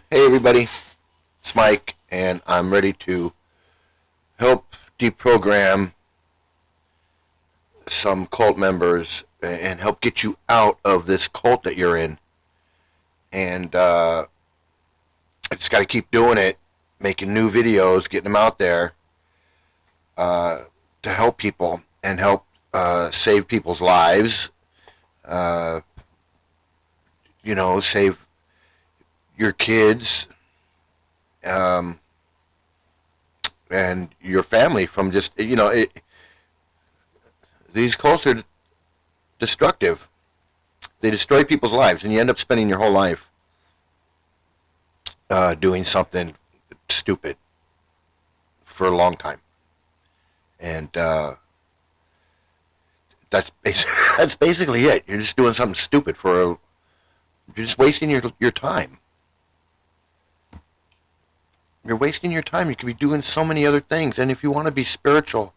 Hey everybody, it's Mike, and I'm ready to help deprogram some cult members and help get you out of this cult that you're in. And I just got to keep doing it, making new videos, getting them out there to help people and help save people's lives. Save your kids and your family from just, these cults are destructive. They destroy people's lives, and you end up spending your whole life doing something stupid for a long time. And that's basically it. You're just doing something stupid you're just wasting your time. You're wasting your time. You could be doing so many other things. And if you want to be spiritual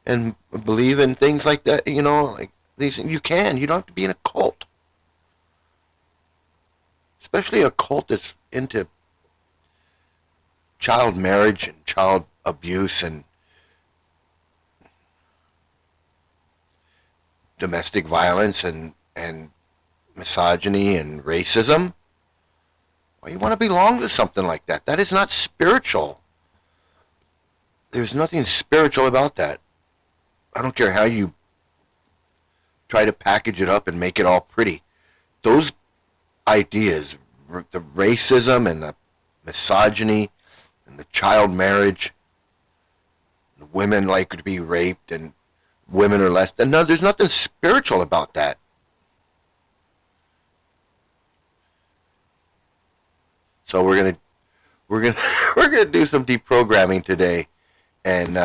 and believe in things like that, like these, you can. You don't have to be in a cult. Especially a cult that's into child marriage and child abuse and domestic violence and misogyny and racism. Well, you want to belong to something like that. That is not spiritual. There's nothing spiritual about that. I don't care how you try to package it up and make it all pretty. Those ideas, the racism and the misogyny and the child marriage, women like to be raped and women are less than, no, there's nothing spiritual about that. So we're gonna do some deprogramming today, and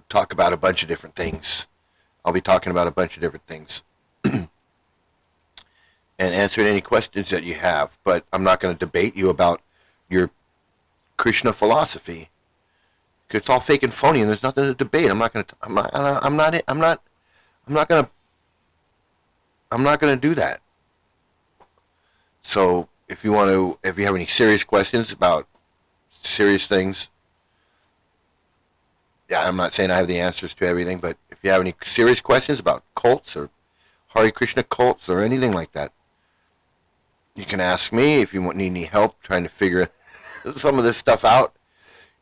talk about a bunch of different things. I'll be talking about a bunch of different things, and answering any questions that you have. But I'm not going to debate you about your Krishna philosophy, because it's all fake and phony, and there's nothing to debate. I'm not going to do that. So if you have any serious questions about serious things, yeah, I'm not saying I have the answers to everything, but if you have any serious questions about cults or Hare Krishna cults or anything like that, you can ask me. If you need any help trying to figure some of this stuff out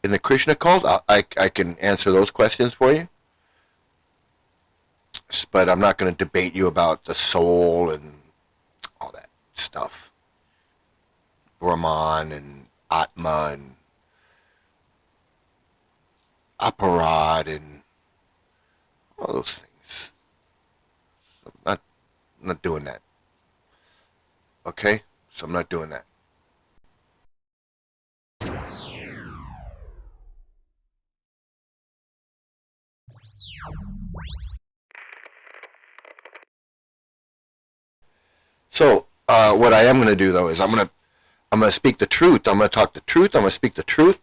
in the Krishna cult, I can answer those questions for you. But I'm not going to debate you about the soul and all that stuff. Brahman and Atma and Aparad and all those things. So I'm not doing that. Okay? So I'm not doing that. So what I am going to do, though, is I'm going to speak the truth. I'm going to talk the truth. I'm going to speak the truth,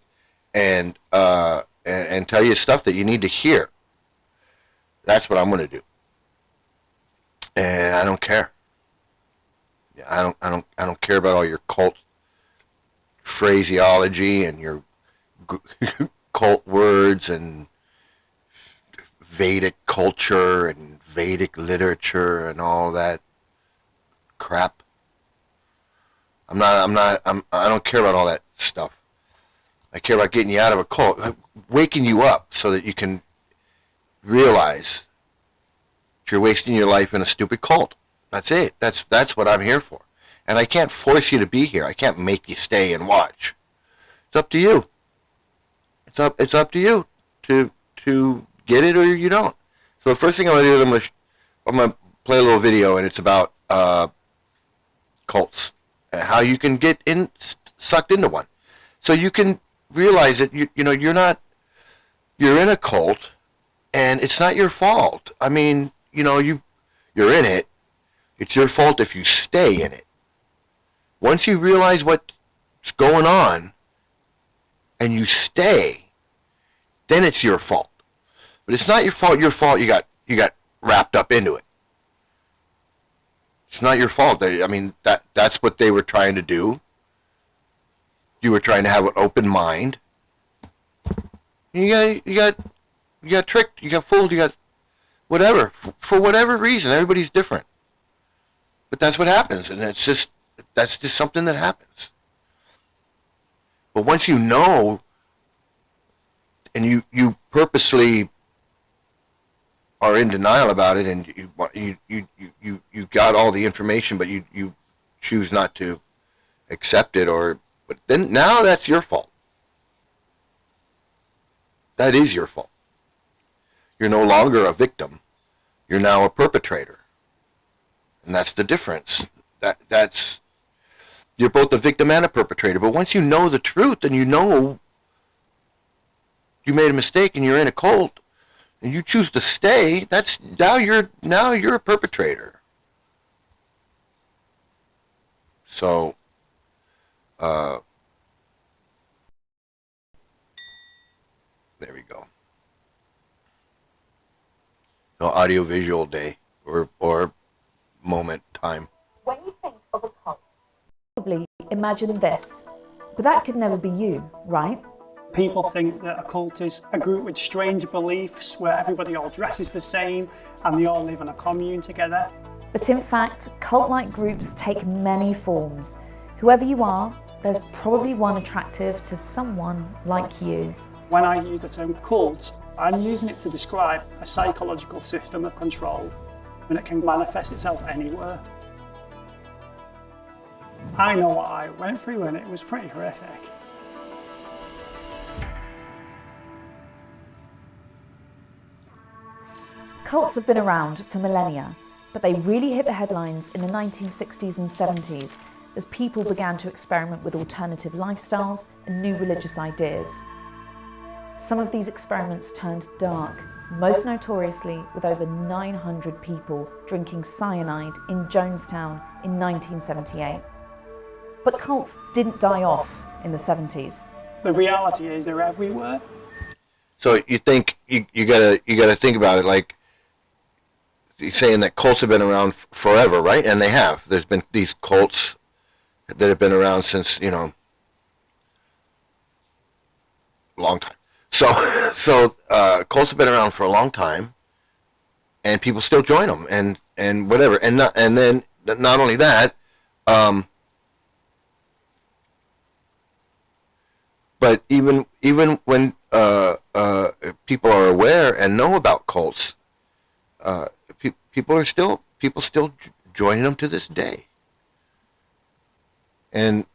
and tell you stuff that you need to hear. That's what I'm going to do. And I don't care. I don't care about all your cult phraseology and your cult words and Vedic culture and Vedic literature and all that crap. I don't care about all that stuff. I care about getting you out of a cult, waking you up so that you can realize that you're wasting your life in a stupid cult. That's it. That's what I'm here for. And I can't force you to be here. I can't make you stay and watch. It's up to you. It's up to you to get it or you don't. So the first thing I'm gonna do is I'm gonna play a little video, and it's about cults. How you can get sucked into one, so you can realize that you're in a cult, and it's not your fault. I mean, you're in it. It's your fault if you stay in it. Once you realize what's going on, and you stay, then it's your fault. But it's not your fault. Your fault. You got wrapped up into it. It's not your fault. I mean, that's what they were trying to do. You were trying to have an open mind. You got tricked. You got fooled. You got whatever. For whatever reason, everybody's different. But that's what happens, and that's just something that happens. But once you know, and you purposely are in denial about it, and you got all the information, but you choose not to accept it, but then now that's your fault. That is your fault. You're no longer a victim. You're now a perpetrator. And that's the difference. That's you're both a victim and a perpetrator. But once you know the truth and you know you made a mistake and you're in a cult and you choose to stay, that's now you're a perpetrator. So there we go. No audio-visual day or moment time. When you think of a cult, probably imagine this, but that could never be you, right? People think that a cult is a group with strange beliefs where everybody all dresses the same and they all live in a commune together. But in fact, cult-like groups take many forms. Whoever you are, there's probably one attractive to someone like you. When I use the term cult, I'm using it to describe a psychological system of control, and it can manifest itself anywhere. I know what I went through and it was pretty horrific. Cults have been around for millennia, but they really hit the headlines in the 1960s and 70s as people began to experiment with alternative lifestyles and new religious ideas. Some of these experiments turned dark, most notoriously with over 900 people drinking cyanide in Jonestown in 1978. But cults didn't die off in the 70s. The reality is they're everywhere. So you think you gotta think about it like you're saying that cults have been around forever, right? And they have. There's been these cults that have been around since, long time. So cults have been around for a long time, and people still join them, and whatever, and then not only that, but even when people are aware and know about cults, people still joining them to this day, and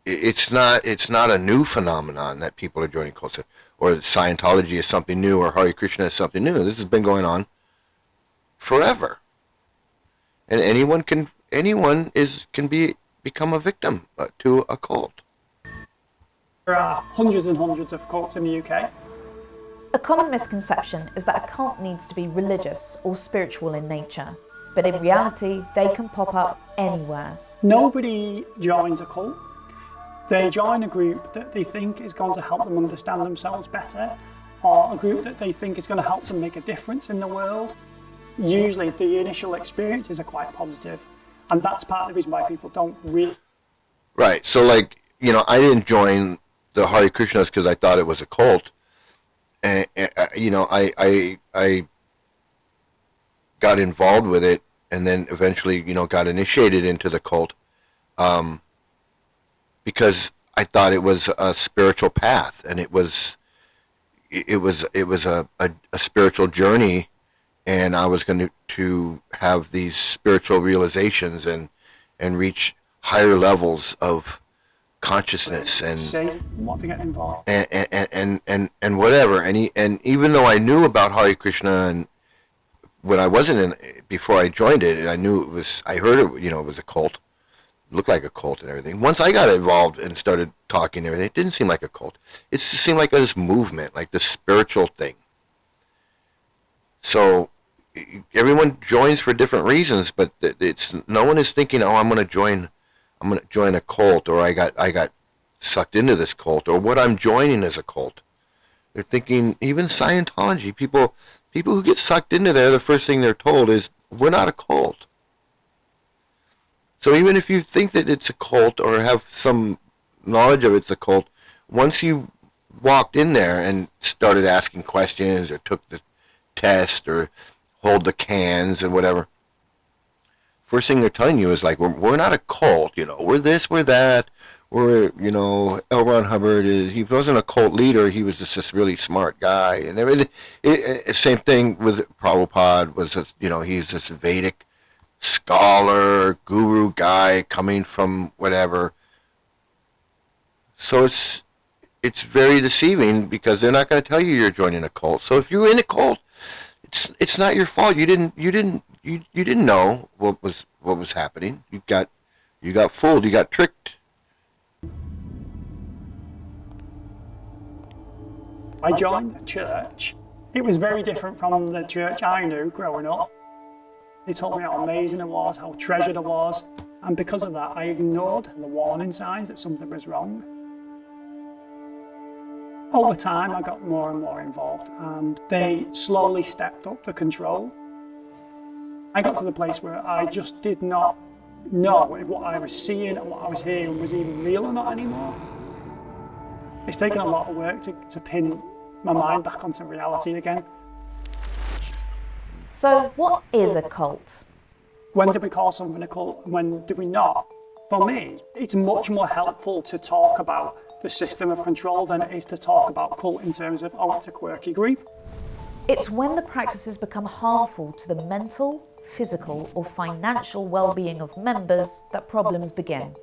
it's not a new phenomenon that people are joining cults, or that Scientology is something new, or Hare Krishna is something new. This has been going on forever, and anyone can become a victim to a cult. There are hundreds and hundreds of cults in the UK. A common misconception is that a cult needs to be religious or spiritual in nature, but in reality, they can pop up anywhere. Nobody joins a cult. They join a group that they think is going to help them understand themselves better, or a group that they think is going to help them make a difference in the world. Usually the initial experiences are quite positive, and that's part of the reason why people don't really... Right, so I didn't join the Hare Krishnas because I thought it was a cult. And I got involved with it, and then eventually, got initiated into the cult, because I thought it was a spiritual path, and it was a spiritual journey, and I was going to have these spiritual realizations and reach higher levels of consciousness and want to get involved and whatever, and even though I knew about Hare Krishna, and when I wasn't in before I joined it, and I heard it was a cult, it looked like a cult and everything. Once I got involved and started talking and everything, it didn't seem like a cult. It just seemed like this movement, like this spiritual thing. So everyone joins for different reasons, but no one is thinking, oh, I'm going to join a cult, or I got sucked into this cult, or what I'm joining is a cult. They're thinking, even Scientology, people who get sucked into there, the first thing they're told is, we're not a cult. So even if you think that it's a cult or have some knowledge of it's a cult, once you walked in there and started asking questions or took the test or hold the cans and whatever, first thing they're telling you is like, we're not a cult, we're this, we're that, we're, L. Ron Hubbard he wasn't a cult leader, he was just this really smart guy, and everything. Same thing with Prabhupada, he's this Vedic scholar, guru guy coming from whatever. So it's very deceiving because they're not going to tell you you're joining a cult. So if you're in a cult, it's not your fault. You didn't know what was happening. You got fooled. You got tricked. I joined the church. It was very different from the church I knew growing up. They told me how amazing it was, how treasured it was, and because of that, I ignored the warning signs that something was wrong. Over time, I got more and more involved, and they slowly stepped up the control. I got to the place where I just did not know if what I was seeing and what I was hearing was even real or not anymore. It's taken a lot of work to pin my mind back onto reality again. So what is a cult? When do we call something a cult and when do we not? For me, it's much more helpful to talk about the system of control than it is to talk about cult in terms of, oh, it's a quirky group. It's when the practices become harmful to the mental, physical or financial well-being of members that problems begin.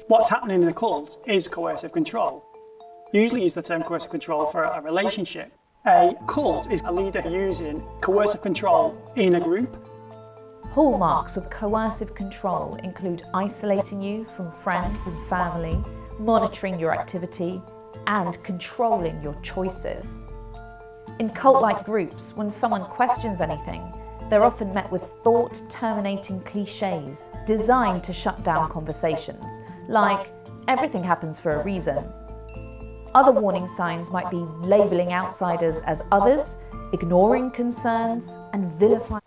What's happening in a cult is coercive control. Usually use the term coercive control for a relationship. A cult is a leader using coercive control in a group. Hallmarks of coercive control include isolating you from friends and family, monitoring your activity, and controlling your choices. In cult-like groups, when someone questions anything, they're often met with thought-terminating cliches designed to shut down conversations, like, everything happens for a reason. Other warning signs might be labeling outsiders as others, ignoring concerns, and vilifying.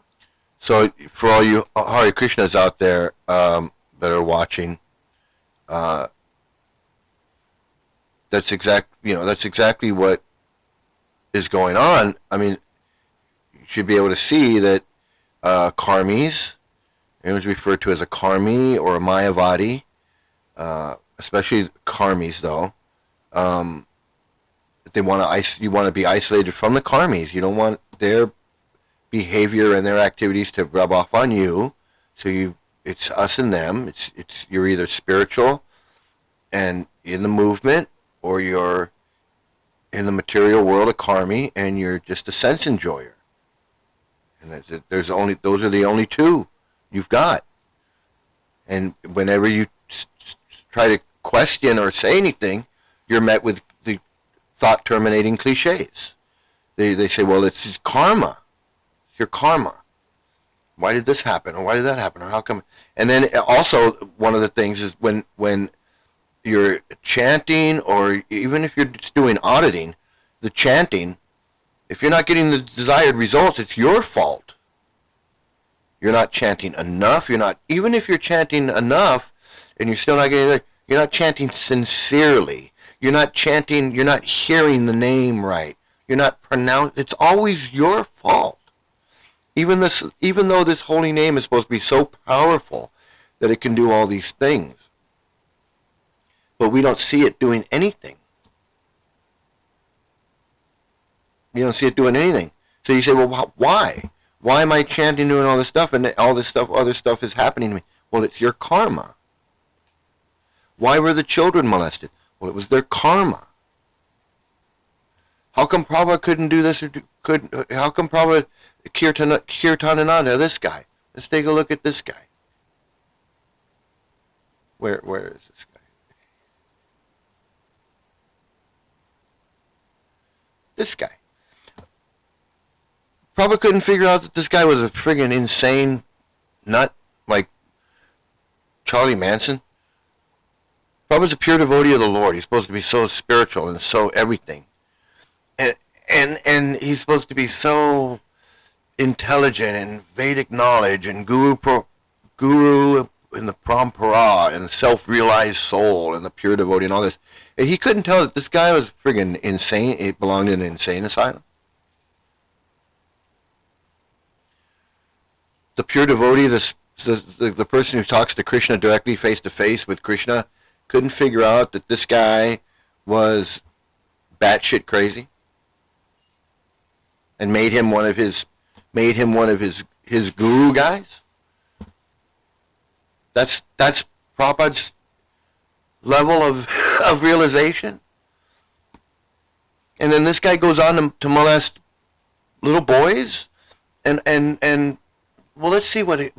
So for all you Hare Krishnas out there that are watching, that's exactly what is going on. I mean, you should be able to see that karmis, it was referred to as a karmi or a mayavadi, especially karmis though. You want to be isolated from the karmis. You don't want their behavior and their activities to rub off on you. So it's us and them. You're either spiritual and in the movement, or you're in the material world, a karmi, and you're just a sense enjoyer. And those are the only two you've got. And whenever you try to question or say anything, you're met with the thought-terminating cliches. They say, well, it's karma. It's your karma. Why did this happen? Or why did that happen? Or how come? And then also, one of the things is when you're chanting, or even if you're just doing auditing, the chanting, if you're not getting the desired results, it's your fault. You're not chanting enough. Even if you're chanting enough and you're still not getting it, you're not chanting sincerely. You're not chanting, you're not hearing the name right. You're not pronouncing, it's always your fault. Even though this holy name is supposed to be so powerful that it can do all these things. But we don't see it doing anything. You don't see it doing anything. So you say, well, why? Why am I chanting, doing all this stuff, and all this stuff, other stuff is happening to me? Well, it's your karma. Why were the children molested? Well, it was their karma. How come Prabhupada couldn't do this, how come Prabhupada Kirtanananda, this guy? Let's take a look at this guy. Where is this guy? This guy. Prabhupada couldn't figure out that this guy was a friggin' insane nut like Charlie Manson. Prabhupada's a pure devotee of the Lord. He's supposed to be so spiritual and so everything. And he's supposed to be so intelligent and Vedic knowledge and guru in the Parampara and the self-realized soul and the pure devotee and all this. And he couldn't tell that this guy was friggin' insane. It belonged in an insane asylum. The pure devotee, the person who talks to Krishna directly face to face with Krishna, couldn't figure out that this guy was batshit crazy, and made him one of his guru guys. That's Prabhupada's level of realization. And then this guy goes on to molest little boys, and well, let's see what it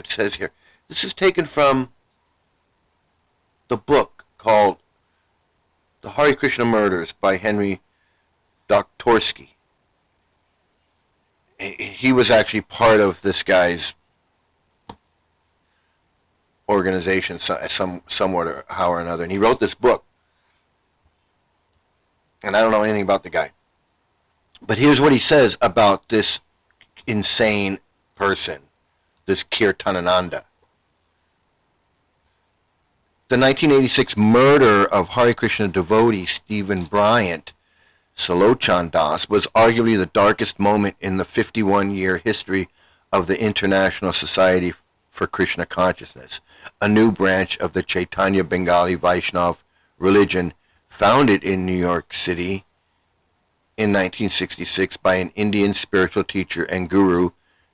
says here. This is taken from the book called The Hare Krishna Murders by Henry Doktorsky. He was actually part of this guy's organization, somewhat or how or another, and he wrote this book. And I don't know anything about the guy, but here's what he says about this insane person, this Kirtanananda. The 1986 murder of Hare Krishna devotee Stephen Bryant Salochan Das was arguably the darkest moment in the 51-year history of the International Society for Krishna Consciousness, a new branch of the Chaitanya Bengali Vaishnav religion founded in New York City in 1966 by an Indian spiritual teacher and guru,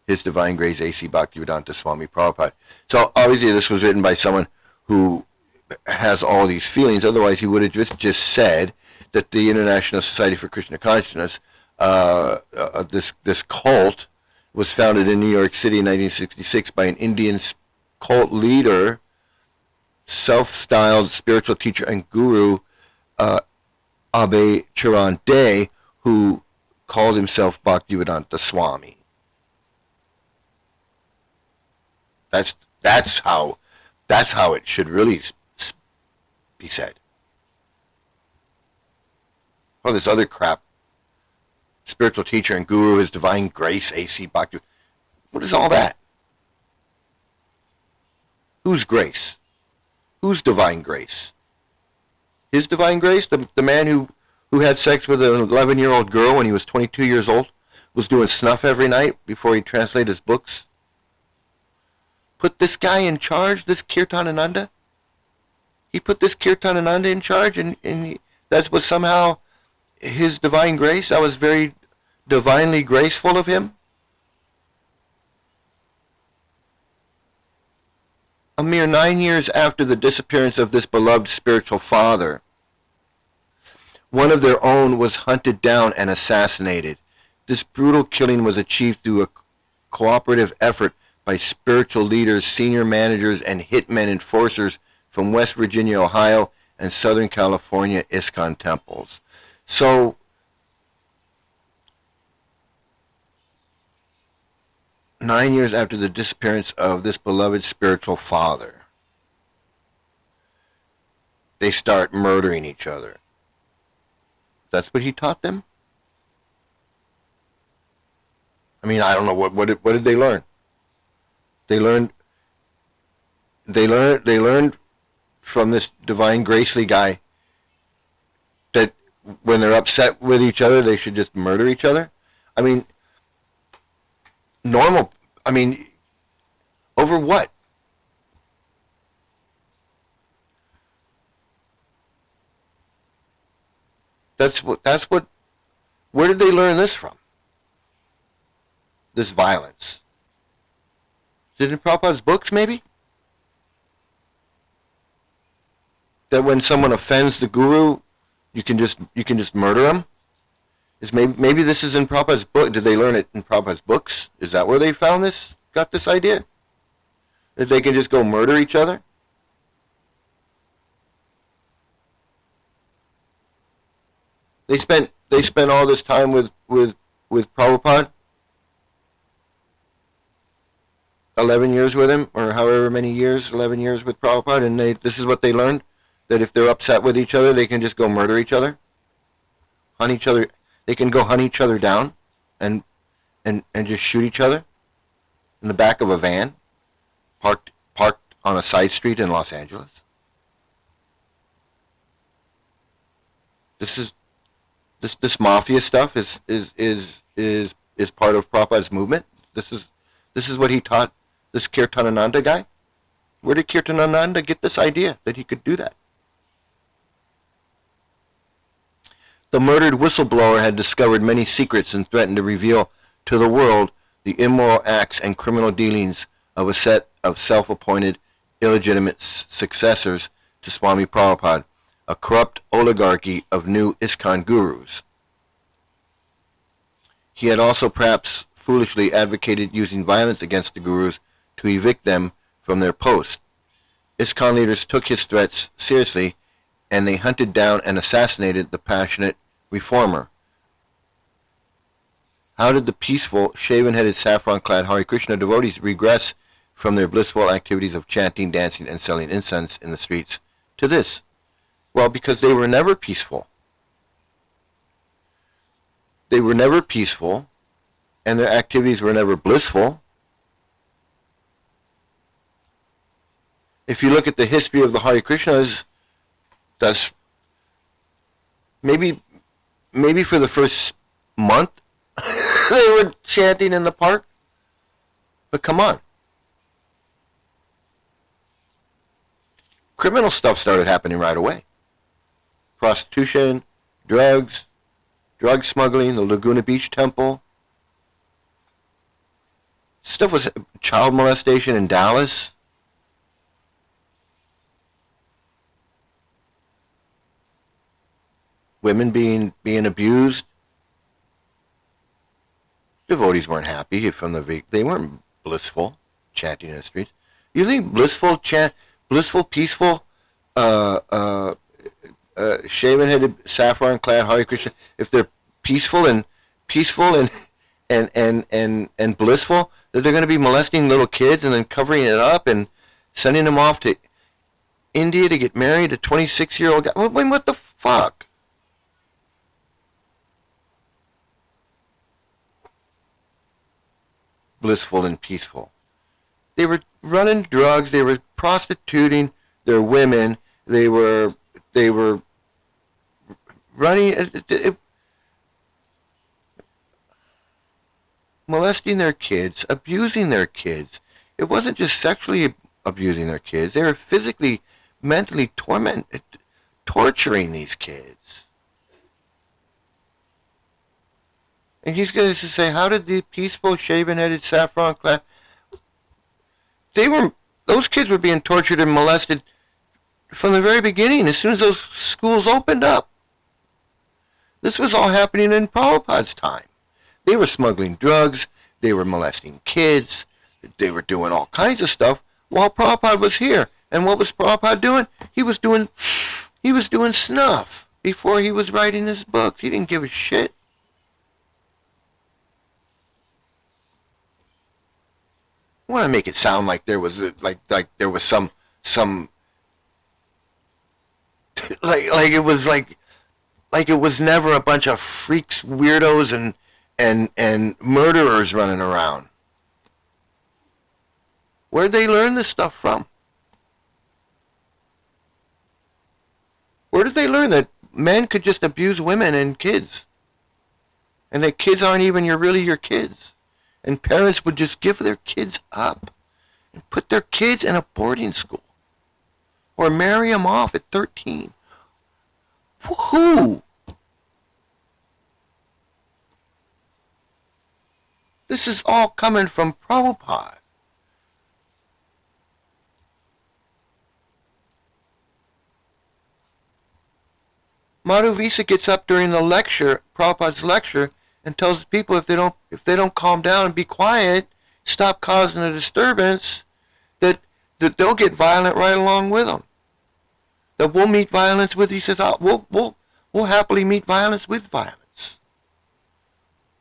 His Divine Grace A.C. Bhaktivedanta Swami Prabhupada. So obviously this was written by someone who has all these feelings. Otherwise he would have just said that the International Society for Krishna Consciousness, this cult, was founded in New York City in 1966 by an Indian cult leader, self-styled spiritual teacher and guru, Abhay Charan Dey, who called himself Bhaktivedanta Swami. That's how it should really be said. Oh, this other crap. Spiritual teacher and guru, His Divine Grace, A.C. Bhakti. What is all that? Whose grace? Whose divine grace? His divine grace? The man who had sex with an 11-year-old girl when he was 22 years old, was doing snuff every night before he translated his books? Put this guy in charge, this Kirtanananda? He put this Kirtanananda in charge, and that was somehow his divine grace? That was very divinely graceful of him? A mere 9 years after the disappearance of this beloved spiritual father, one of their own was hunted down and assassinated. This brutal killing was achieved through a cooperative effort by spiritual leaders, senior managers, and hitmen enforcers from West Virginia, Ohio, and Southern California ISKCON temples. So, "9 years after the disappearance of this beloved spiritual father, they start murdering each other." That's what he taught them? I mean, I don't know, what did they learn? They learned from this divine gracely guy that when they're upset with each other, they should just murder each other. I mean, over what? Where did they learn this from? This violence. Is it in Prabhupada's books, maybe? That when someone offends the guru, you can just murder him? Maybe this is in Prabhupada's book. Did they learn it in Prabhupada's books? Is that where they got this idea? That they can just go murder each other? They spent all this time with Prabhupada, 11 years with him, or however many years, 11 years with Prabhupada, and this is what they learned, that if they're upset with each other, they can just go murder each other, hunt each other. They can go hunt each other down, and just shoot each other in the back of a van. parked on a side street in Los Angeles. This mafia stuff is part of Prabhupada's movement. This is what he taught this Kirtanananda guy. Where did Kirtanananda get this idea that he could do that? The murdered whistleblower had discovered many secrets and threatened to reveal to the world the immoral acts and criminal dealings of a set of self-appointed illegitimate successors to Swami Prabhupada, a corrupt oligarchy of new ISKCON gurus. He had also perhaps foolishly advocated using violence against the gurus to evict them from their posts. ISKCON leaders took his threats seriously, and they hunted down and assassinated the passionate reformer. How did the peaceful, shaven-headed, saffron-clad Hare Krishna devotees regress from their blissful activities of chanting, dancing, and selling incense in the streets to this? Well, because they were never peaceful. They were never peaceful, and their activities were never blissful. If you look at the history of the Hare Krishnas, that's maybe for the first month they were chanting in the park. But come on. Criminal stuff started happening right away. Prostitution, drugs, drug smuggling, the Laguna Beach Temple. Stuff was child molestation in Dallas. Women being abused. Devotees weren't happy from they weren't blissful, chanting in the streets. You think blissful, peaceful, shaven-headed, saffron-clad Hare Krishna, if they're peaceful and blissful, that they're going to be molesting little kids and then covering it up and sending them off to India to get married, a 26-year-old guy? What the fuck? Blissful and peaceful. They were running drugs, they were prostituting their women, they were running, molesting their kids, abusing their kids. It wasn't just sexually abusing their kids, they were physically, mentally torturing these kids. And he's going to say, how did the peaceful, shaven-headed, saffron-clad... Those kids were being tortured and molested from the very beginning, as soon as those schools opened up. This was all happening in Prabhupada's time. They were smuggling drugs, they were molesting kids, they were doing all kinds of stuff while Prabhupada was here. And what was Prabhupada doing? He was doing snuff before he was writing his books. He didn't give a shit. I want to make it sound like there was like there was some like it was never a bunch of freaks, weirdos, and murderers running around. Where'd they learn this stuff from? Where did they learn that men could just abuse women and kids, and that kids aren't even really your kids? And parents would just give their kids up and put their kids in a boarding school or marry them off at 13. Who? This is all coming from Prabhupada. Madhuvisa gets up during the lecture, Prabhupada's lecture, and tells people if they don't calm down and be quiet, stop causing a disturbance, that they'll get violent right along with them. That we'll meet violence with. He says, we'll happily meet violence with violence.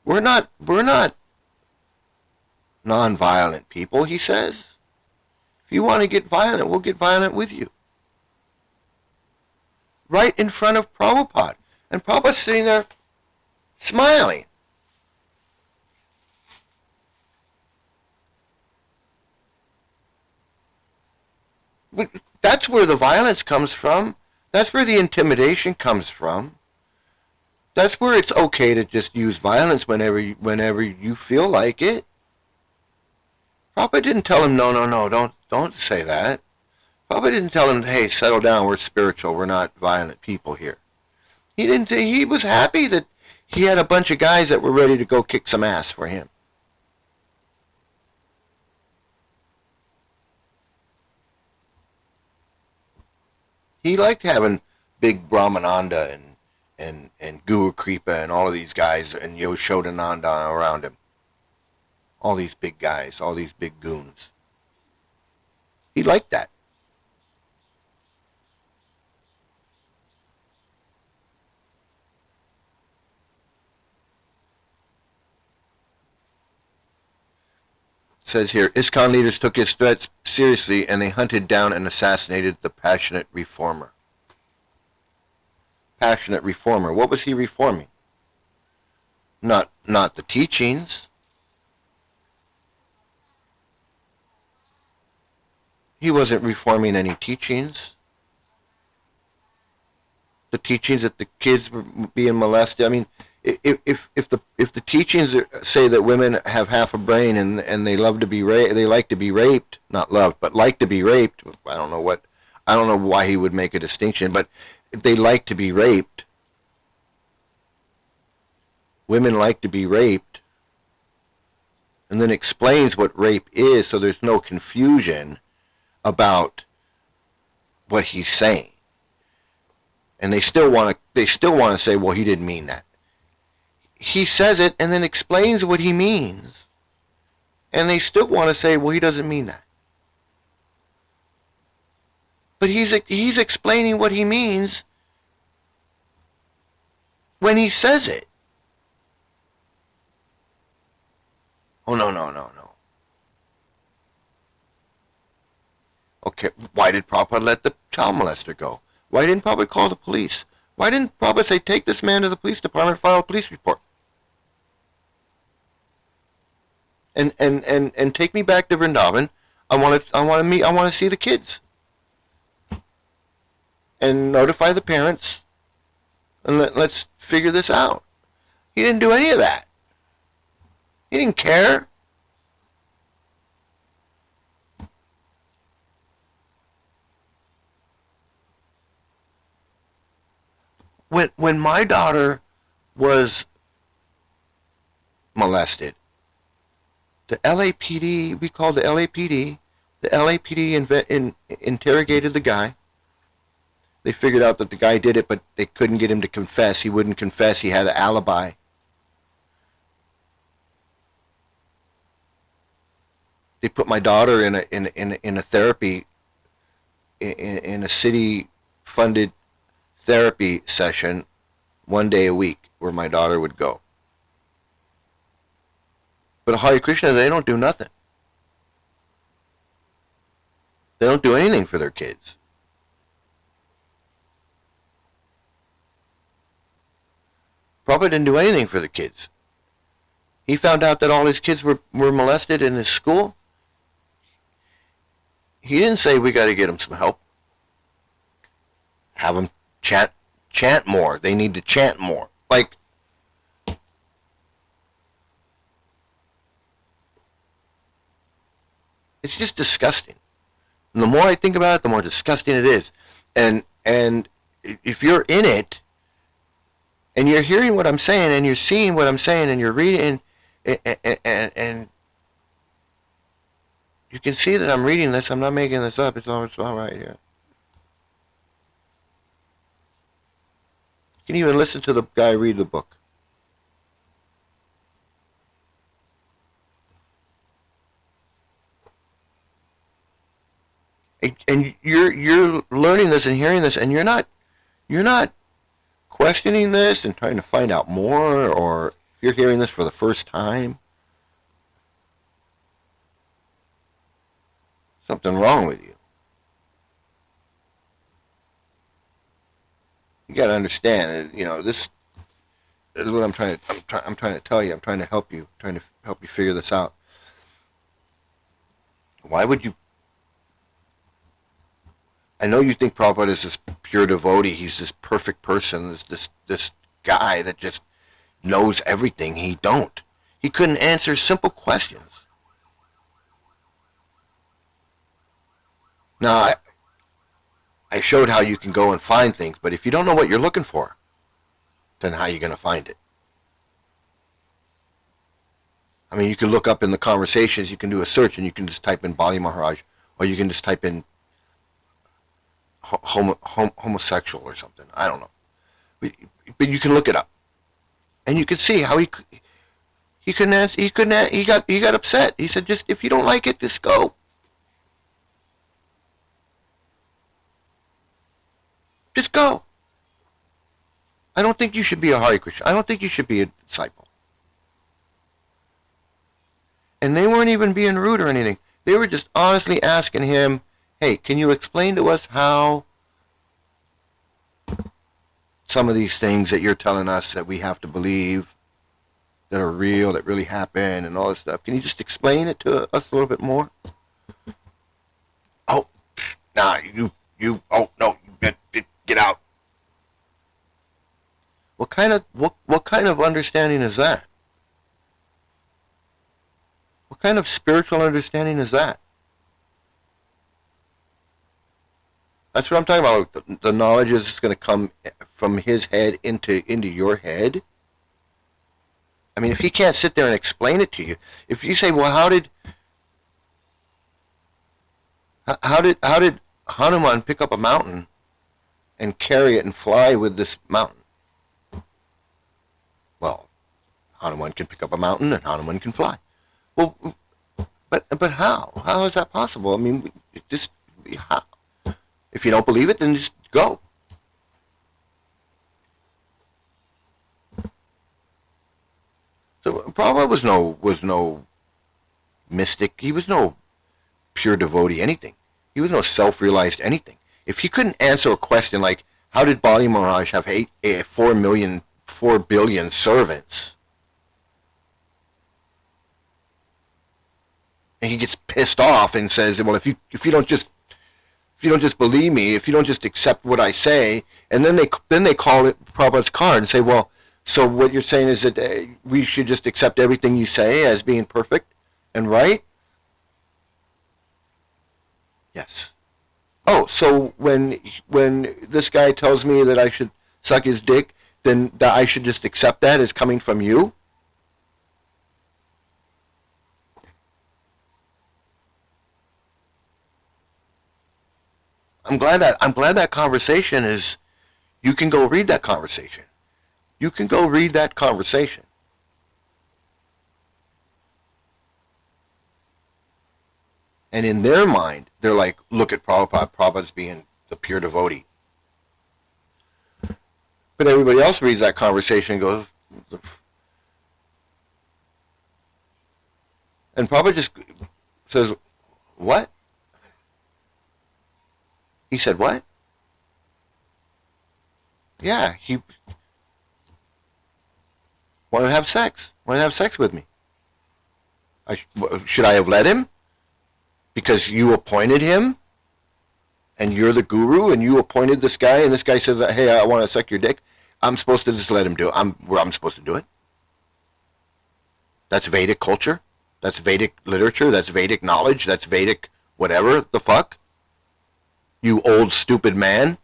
We're not non-violent people, he says. If you want to get violent, we'll get violent with you. Right in front of Prabhupada. And Prabhupada's sitting there smiling. That's where the violence comes from. That's where the intimidation comes from. That's where it's okay to just use violence whenever you feel like it. Prabhupada didn't tell him, no, don't say that. Prabhupada didn't tell him, hey, settle down, we're spiritual, we're not violent people here. He didn't. He was happy that he had a bunch of guys that were ready to go kick some ass for him. He liked having big Brahmananda and Guru Kripa and all of these guys and Yoshodananda around him. All these big guys, all these big goons. He liked that. It says here, ISKCON leaders took his threats seriously and they hunted down and assassinated the passionate reformer. Passionate reformer. What was he reforming? Not the teachings. He wasn't reforming any teachings. The teachings that the kids were being molested. I mean, if the teachings say that women have half a brain and they love to be they like to be raped, not love, but like to be raped. I don't know why he would make a distinction, but if they like to be raped, women like to be raped, and then explains what rape is, so there's no confusion about what he's saying. And they still want to say, well, he didn't mean that. He says it and then explains what he means. And they still want to say, well, he doesn't mean that. But he's explaining what he means when he says it. Oh, no. Okay, why did Prabhupada let the child molester go? Why didn't Prabhupada call the police? Why didn't Prabhupada say, take this man to the police department, file a police report? And take me back to Vrindavan. I want to see the kids. And notify the parents. And let's figure this out. He didn't do any of that. He didn't care. When my daughter was molested, the LAPD, we called the LAPD. The LAPD interrogated the guy. They figured out that the guy did it, but they couldn't get him to confess. He wouldn't confess. He had an alibi. They put my daughter in a therapy, in a city-funded therapy session 1 day a week where my daughter would go. But Hare Krishna, they don't do nothing. They don't do anything for their kids. Prabhupada didn't do anything for the kids. He found out that all his kids were molested in his school. He didn't say, we got to get them some help. Have them chant more. They need to chant more. Like, it's just disgusting. And the more I think about it, the more disgusting it is. And if you're in it, and you're hearing what I'm saying, and you're seeing what I'm saying, and you're reading, and you can see that I'm reading this. I'm not making this up. It's all right here. You can even listen to the guy read the book. And you're learning this and hearing this, and you're not questioning this and trying to find out more, or if you're hearing this for the first time, something wrong with you. You got to understand, this is what I'm trying to tell you. I'm trying to help you, figure this out. Why would you I know you think Prabhupada is this pure devotee. He's this perfect person, this guy that just knows everything. He don't. He couldn't answer simple questions. Now, I showed how you can go and find things, but if you don't know what you're looking for, then how are you going to find it? I mean, you can look up in the conversations, you can do a search, and you can just type in Bali Maharaj, or you can just type in homosexual or something. I don't know. But you can look it up. And you can see how he couldn't answer, he got upset. He said, just, if you don't like it, just go. Just go. I don't think you should be a Hare Krishna. I don't think you should be a disciple. And they weren't even being rude or anything. They were just honestly asking him, hey, can you explain to us how some of these things that you're telling us that we have to believe that are real, that really happen, and all this stuff, can you just explain it to us a little bit more? Oh, nah, oh, no, get out. What kind of understanding is that? What kind of spiritual understanding is that? That's what I'm talking about. The knowledge is going to come from his head into your head. I mean, if he can't sit there and explain it to you, if you say, well, how did Hanuman pick up a mountain and carry it and fly with this mountain? Well, Hanuman can pick up a mountain and Hanuman can fly. Well, but how? How is that possible? I mean, just how? If you don't believe it, then just go. So Prabhupada was no mystic. He was no pure devotee anything. He was no self-realized anything. If he couldn't answer a question like, how did Bali Maharaj have 4 billion servants? And he gets pissed off and says, well, if you don't just believe me, if you don't just accept what I say, and then they call it Prabhupada's card and say, well, so what you're saying is that we should just accept everything you say as being perfect and right? Yes. Oh, so when this guy tells me that I should suck his dick, then that I should just accept that as coming from you? I'm glad that conversation is, you can go read that conversation. You can go read that conversation. And in their mind, they're like, look at Prabhupada. Prabhupada's being the pure devotee. But everybody else reads that conversation and goes, and Prabhupada just says, what? He said, what? Yeah, he wanted to have sex. Wanted to have sex with me. Should I have let him? Because you appointed him? And you're the guru, and you appointed this guy, and this guy says, hey, I want to suck your dick. I'm supposed to just let him do it. I'm supposed to do it. That's Vedic culture. That's Vedic literature. That's Vedic knowledge. That's Vedic whatever the fuck. You old stupid man.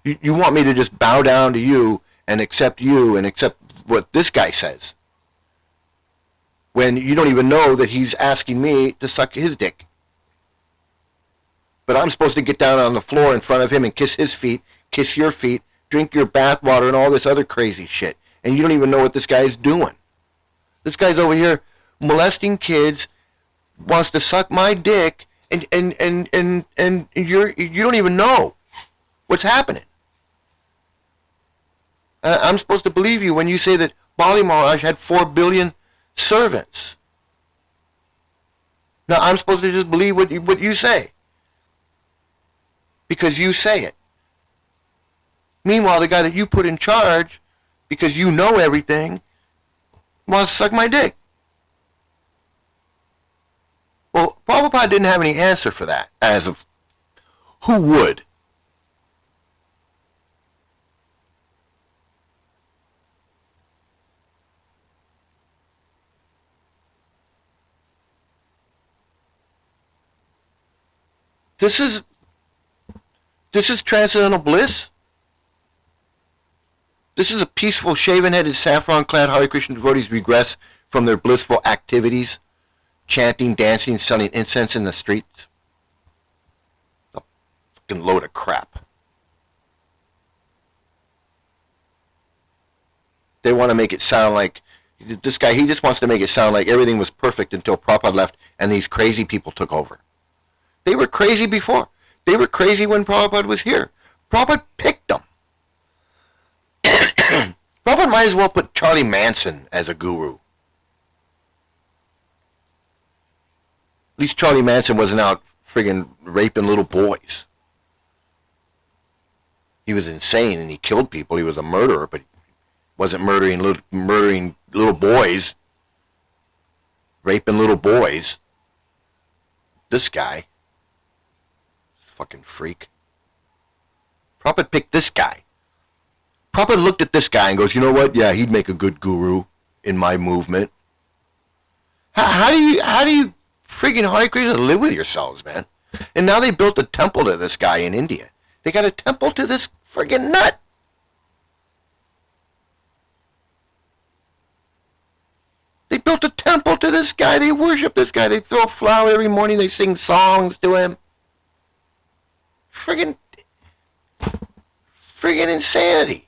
You want me to just bow down to you and accept what this guy says, when you don't even know that he's asking me to suck his dick. But I'm supposed to get down on the floor in front of him and kiss his feet, kiss your feet, drink your bath water and all this other crazy shit. And you don't even know what this guy's doing. This guy's over here molesting kids, wants to suck my dick, and you don't even know what's happening. I'm supposed to believe you when you say that Bali Maharaj had 4 billion servants. Now I'm supposed to just believe what you say, because you say it. Meanwhile, the guy that you put in charge, because you know everything, wants to suck my dick. Well, Prabhupada didn't have any answer for that, as of who would. This is transcendental bliss. This is a peaceful, shaven-headed, saffron-clad Hare Krishna devotees regress from their blissful activities, chanting, dancing, selling incense in the streets. A fucking load of crap. They want to make it sound like, this guy, he just wants to make it sound like everything was perfect until Prabhupada left and these crazy people took over. They were crazy before. They were crazy when Prabhupada was here. Prabhupada picked them. Prabhupada might as well put Charlie Manson as a guru. At least Charlie Manson wasn't out friggin' raping little boys. He was insane and he killed people. He was a murderer, but he wasn't murdering little boys. Raping little boys. This guy. Fucking freak. Prabhupada picked this guy. Prabhupada looked at this guy and goes, you know what? Yeah, he'd make a good guru in my movement. How do you friggin' Hare Krishna live with yourselves, man? And now they built a temple to this guy in India. They got a temple to this friggin' nut. They built a temple to this guy. They worship this guy. They throw a flower every morning. They sing songs to him. Friggin' insanity.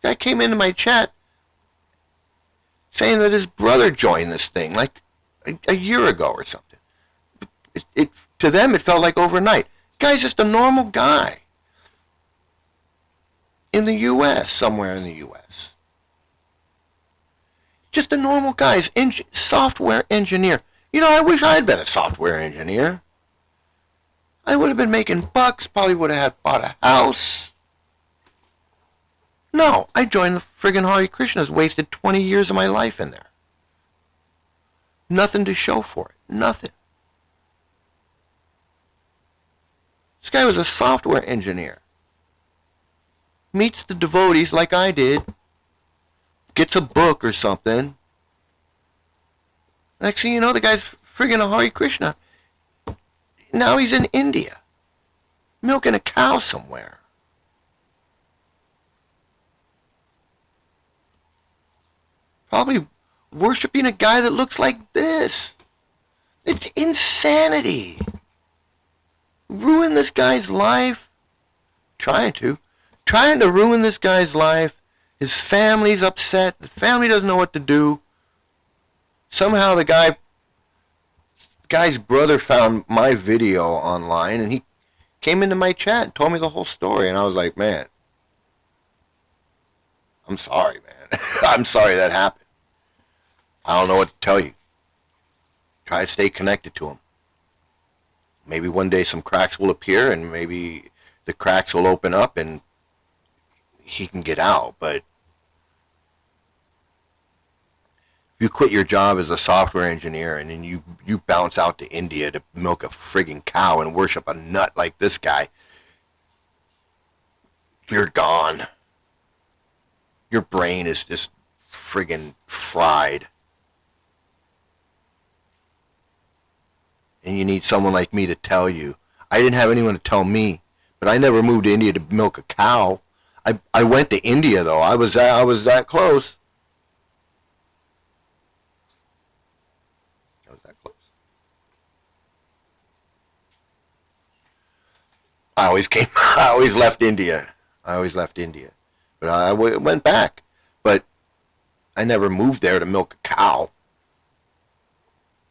Guy came into my chat saying that his brother joined this thing like a year ago or something. To them, it felt like overnight. Guy's just a normal guy in the U.S., somewhere in the U.S. Just a normal guy. He's software engineer. You know, I wish I had been a software engineer. I would have been making bucks, probably would have had bought a house. No, I joined the friggin' Hare Krishnas, wasted 20 years of my life in there. Nothing to show for it. Nothing. This guy was a software engineer. Meets the devotees like I did. Gets a book or something. Next thing you know, the guy's friggin' a Hare Krishna. Now he's in India. Milking a cow somewhere. Probably worshiping a guy that looks like this. It's insanity. Ruin this guy's life. Trying to ruin this guy's life. His family's upset. The family doesn't know what to do. Somehow the guy's brother found my video online and he came into my chat and told me the whole story. And I was like, man, I'm sorry, man. I'm sorry that happened. I don't know what to tell you. Try to stay connected to him. Maybe one day some cracks will appear and maybe the cracks will open up and he can get out. But if you quit your job as a software engineer and then you bounce out to India to milk a friggin' cow and worship a nut like this guy, you're gone. Your brain is just friggin' fried. And you need someone like me to tell you. I didn't have anyone to tell me, but I never moved to India to milk a cow. I went to India though. I was that close. I was that close. I always left India. But I went back. But I never moved there to milk a cow.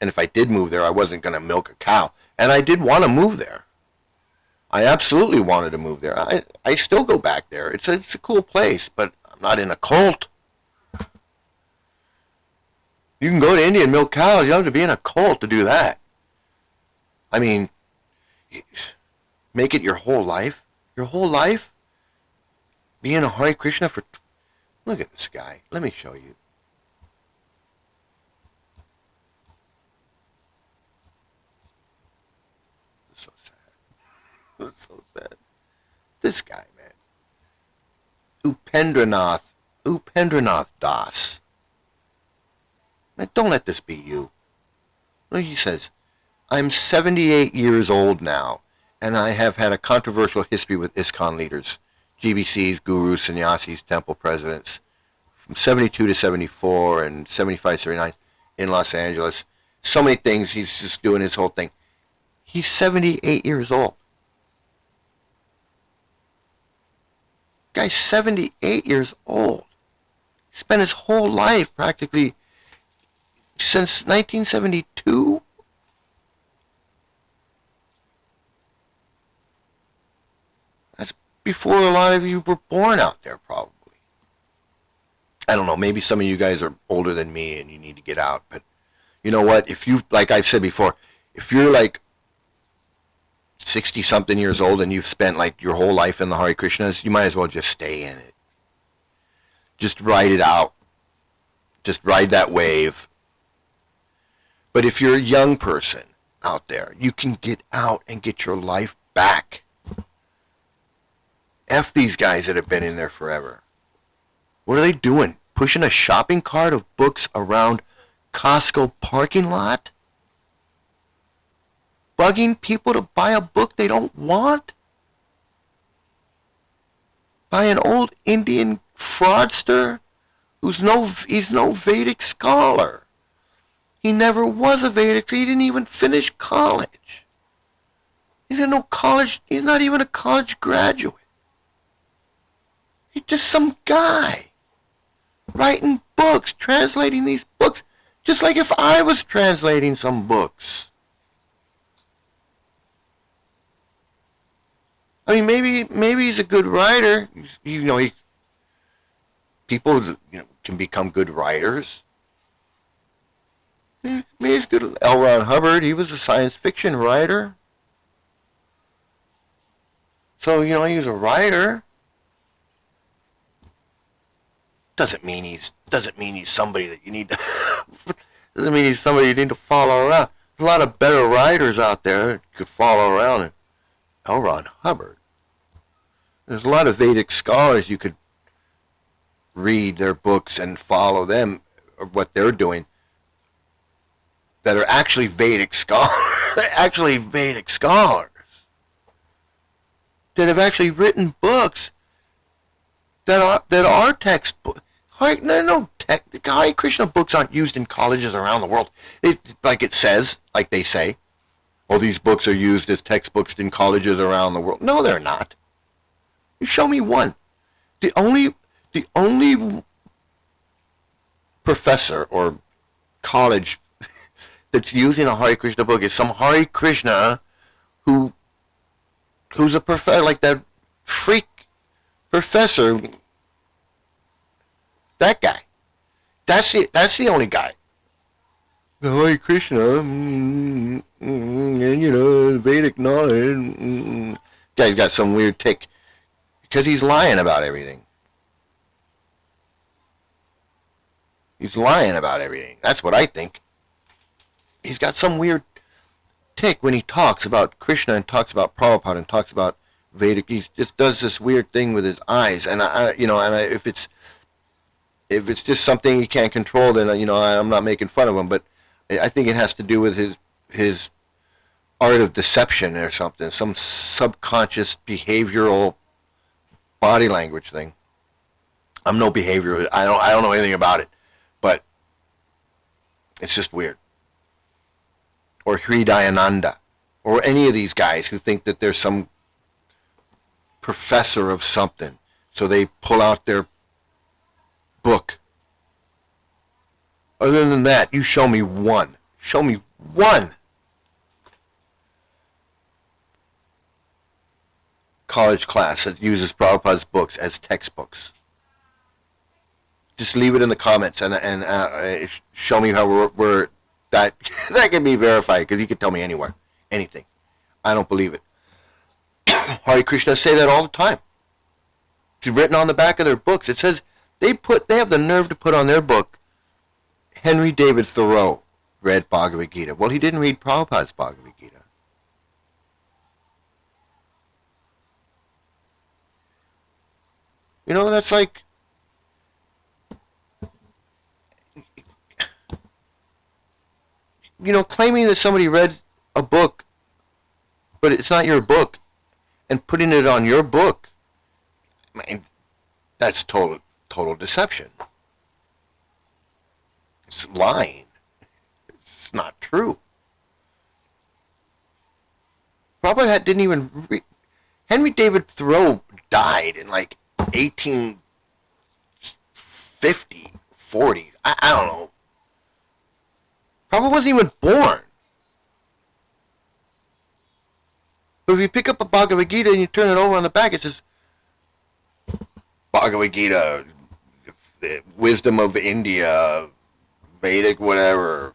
And if I did move there, I wasn't going to milk a cow. And I did want to move there. I absolutely wanted to move there. I still go back there. It's a cool place, but I'm not in a cult. You can go to India and milk cows. You don't have to be in a cult to do that. I mean, make it your whole life. Your whole life? Being a Hare Krishna for Look at this guy. Let me show you. It's so sad. It's so sad. This guy, man. Upendranath Das. Man, don't let this be you. Look, he says, I'm 78 years old now, and I have had a controversial history with ISKCON leaders, GBCs, gurus, sannyasis, temple presidents, from 72 to 74 and 75, 79 in Los Angeles. So many things. He's just doing his whole thing. He's 78 years old. Guy's 78 years old. He spent his whole life practically since 1972. That's before a lot of you were born out there, probably. I don't know, maybe some of you guys are older than me and you need to get out, but you know what? If you, like I've said before, if you're like 60-something years old and you've spent like your whole life in the Hare Krishnas, you might as well just stay in it. Just ride it out. Just ride that wave. But if you're a young person out there, you can get out and get your life back. F these guys that have been in there forever. What are they doing? Pushing a shopping cart of books around Costco parking lot? Bugging people to buy a book they don't want? By an old Indian fraudster he's no Vedic scholar. He never was a Vedic, he didn't even finish college. He's got no college, he's not even a college graduate. He's just some guy writing books, translating these books, just like if I was translating some books. I mean, maybe he's a good writer. People can become good writers. Maybe he's good. L. Ron Hubbard, he was a science fiction writer. So, he was a writer. Doesn't mean he's somebody that you need to doesn't mean he's somebody you need to follow around. There's a lot of better writers out there that could follow around than L. Ron Hubbard. There's a lot of Vedic scholars you could read their books and follow them, or what they're doing, that are actually Vedic scholars. They're actually Vedic scholars that have actually written books that are textbooks. The Hare Krishna books aren't used in colleges around the world. Like they say, oh, these books are used as textbooks in colleges around the world. No, they're not. You show me one. The only professor or college that's using a Hare Krishna book is some Hare Krishna who's a professor, like that freak professor. That guy. That's the only guy. The Hare Krishna, and Vedic knowledge. Guy's got some weird tick because he's lying about everything. He's lying about everything. That's what I think. He's got some weird tick when he talks about Krishna and talks about Prabhupada and talks about Vedic. He just does this weird thing with his eyes, and if it's just something he can't control, then I'm not making fun of him. But I think it has to do with his art of deception or something, some subconscious behavioral body language thing. I'm no behaviorist. I don't know anything about it, but it's just weird. Or Hridayananda, or any of these guys who think that there's some professor of something, so they pull out their book. Other than that, you show me one. Show me one college class that uses Prabhupada's books as textbooks. Just leave it in the comments and show me how we're that can be verified, because you can tell me anywhere, anything. I don't believe it. Hare Krishna say that all the time. It's written on the back of their books. It says They have the nerve to put on their book, Henry David Thoreau read Bhagavad Gita. Well, he didn't read Prabhupada's Bhagavad Gita. You know, that's like, you know, claiming that somebody read a book, but it's not your book, and putting it on your book. I mean, that's total deception. It's lying. It's not true. Prabhupada didn't even read. Henry David Thoreau died in like 1850, 40. I don't know. Prabhupada wasn't even born. But if you pick up a Bhagavad Gita and you turn it over on the back, it says, Bhagavad Gita, the wisdom of India, Vedic whatever.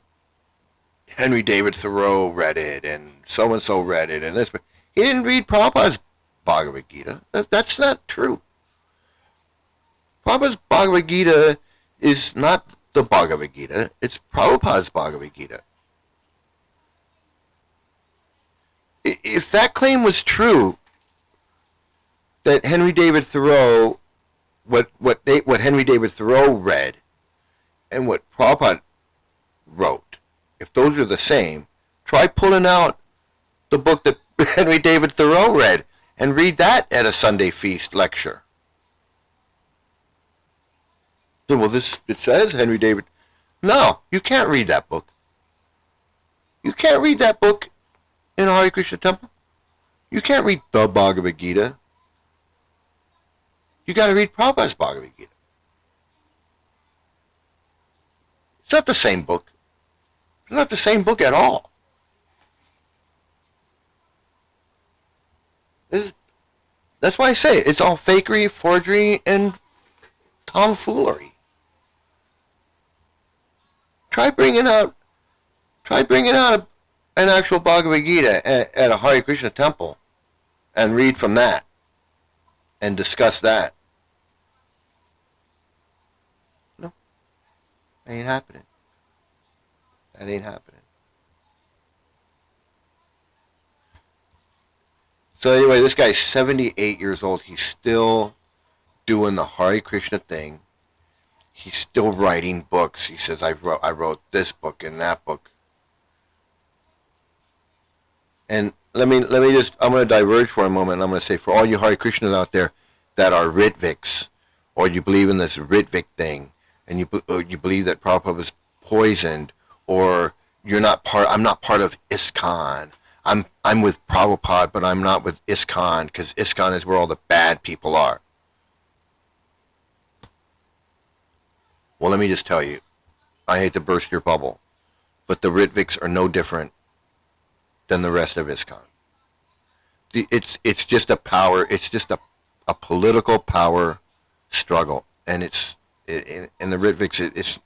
Henry David Thoreau read it, and so-and-so read it, and this. But he didn't read Prabhupada's Bhagavad Gita. That's not true. Prabhupada's Bhagavad Gita is not the Bhagavad Gita. It's Prabhupada's Bhagavad Gita. If that claim was true, that Henry David Thoreau, what Henry David Thoreau read, and what Prabhupada wrote, if those are the same, try pulling out the book that Henry David Thoreau read and read that at a Sunday feast lecture. Well, it says Henry David. No, you can't read that book. You can't read that book in a Hare Krishna temple. You can't read the Bhagavad Gita. You got to read Prabhupada's Bhagavad Gita. It's not the same book. It's not the same book at all. That's why I say it's all fakery, forgery, and tomfoolery. Try bringing out an actual Bhagavad Gita at a Hare Krishna temple and read from that and discuss that. No, that ain't happening. That ain't happening. So anyway, this guy's 78 years old. He's still doing the Hare Krishna thing. He's still writing books. He says, I wrote this book and that book. And let me just, I'm going to diverge for a moment, and I'm going to say, for all you Hare Krishnas out there that are Ritviks, or you believe in this Ritvik thing, and you believe that Prabhupada was poisoned, or I'm not part of ISKCON. I'm with Prabhupada, but I'm not with ISKCON, because ISKCON is where all the bad people are. Well, let me just tell you, I hate to burst your bubble, but the Ritviks are no different than the rest of ISKCON. It's just a power. It's just a political power struggle, and the Ritviks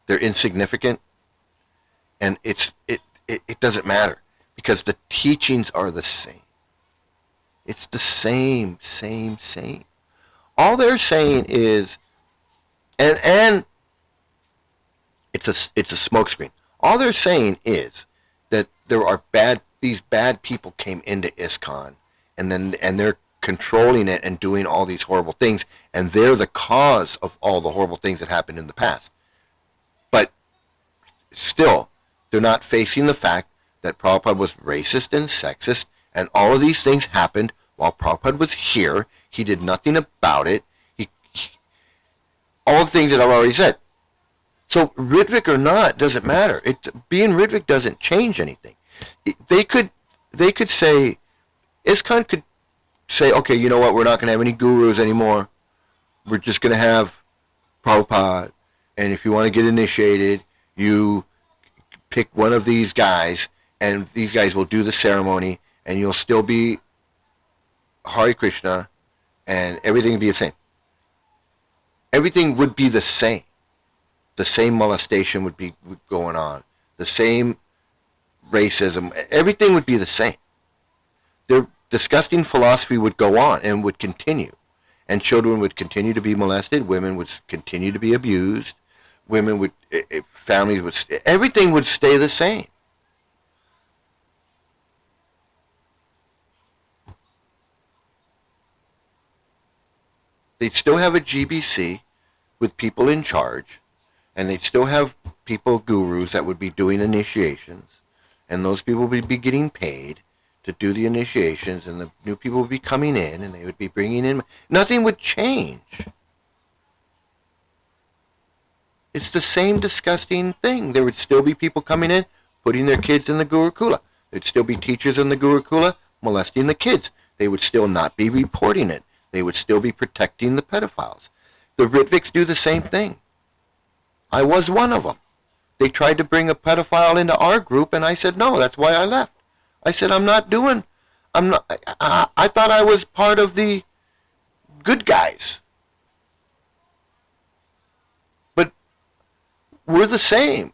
they're insignificant, and it doesn't matter because the teachings are the same. It's the same. All they're saying is, and it's a smokescreen. All they're saying is that there are these bad people came into ISKCON, and they're controlling it and doing all these horrible things, and they're the cause of all the horrible things that happened in the past. But still, they're not facing the fact that Prabhupada was racist and sexist, and all of these things happened while Prabhupada was here. He did nothing about it. All the things that I've already said. So Ritvik or not doesn't matter. Being Ritvik doesn't change anything. They could say, ISKCON could say, okay, you know what, we're not going to have any gurus anymore. We're just going to have Prabhupada, and if you want to get initiated, you pick one of these guys, and these guys will do the ceremony, and you'll still be Hare Krishna, and everything will be the same. Everything would be the same. The same molestation would be going on. The same racism. Everything would be the same. Their disgusting philosophy would go on and would continue. and children would continue to be molested, women would continue to be abused, women would, families would, everything would stay the same. They'd still have a GBC with people in charge, and they'd still have people, gurus, that would be doing initiations, and those people would be getting paid to do the initiations, and the new people would be coming in, and they would be bringing in. Nothing would change. It's the same disgusting thing. There would still be people coming in, putting their kids in the Gurukula. There'd still be teachers in the Gurukula molesting the kids. They would still not be reporting it. They would still be protecting the pedophiles. The Ritviks do the same thing. I was one of them. They tried to bring a pedophile into our group, and I said no. That's why I left. I said, I thought I was part of the good guys. But we're the same.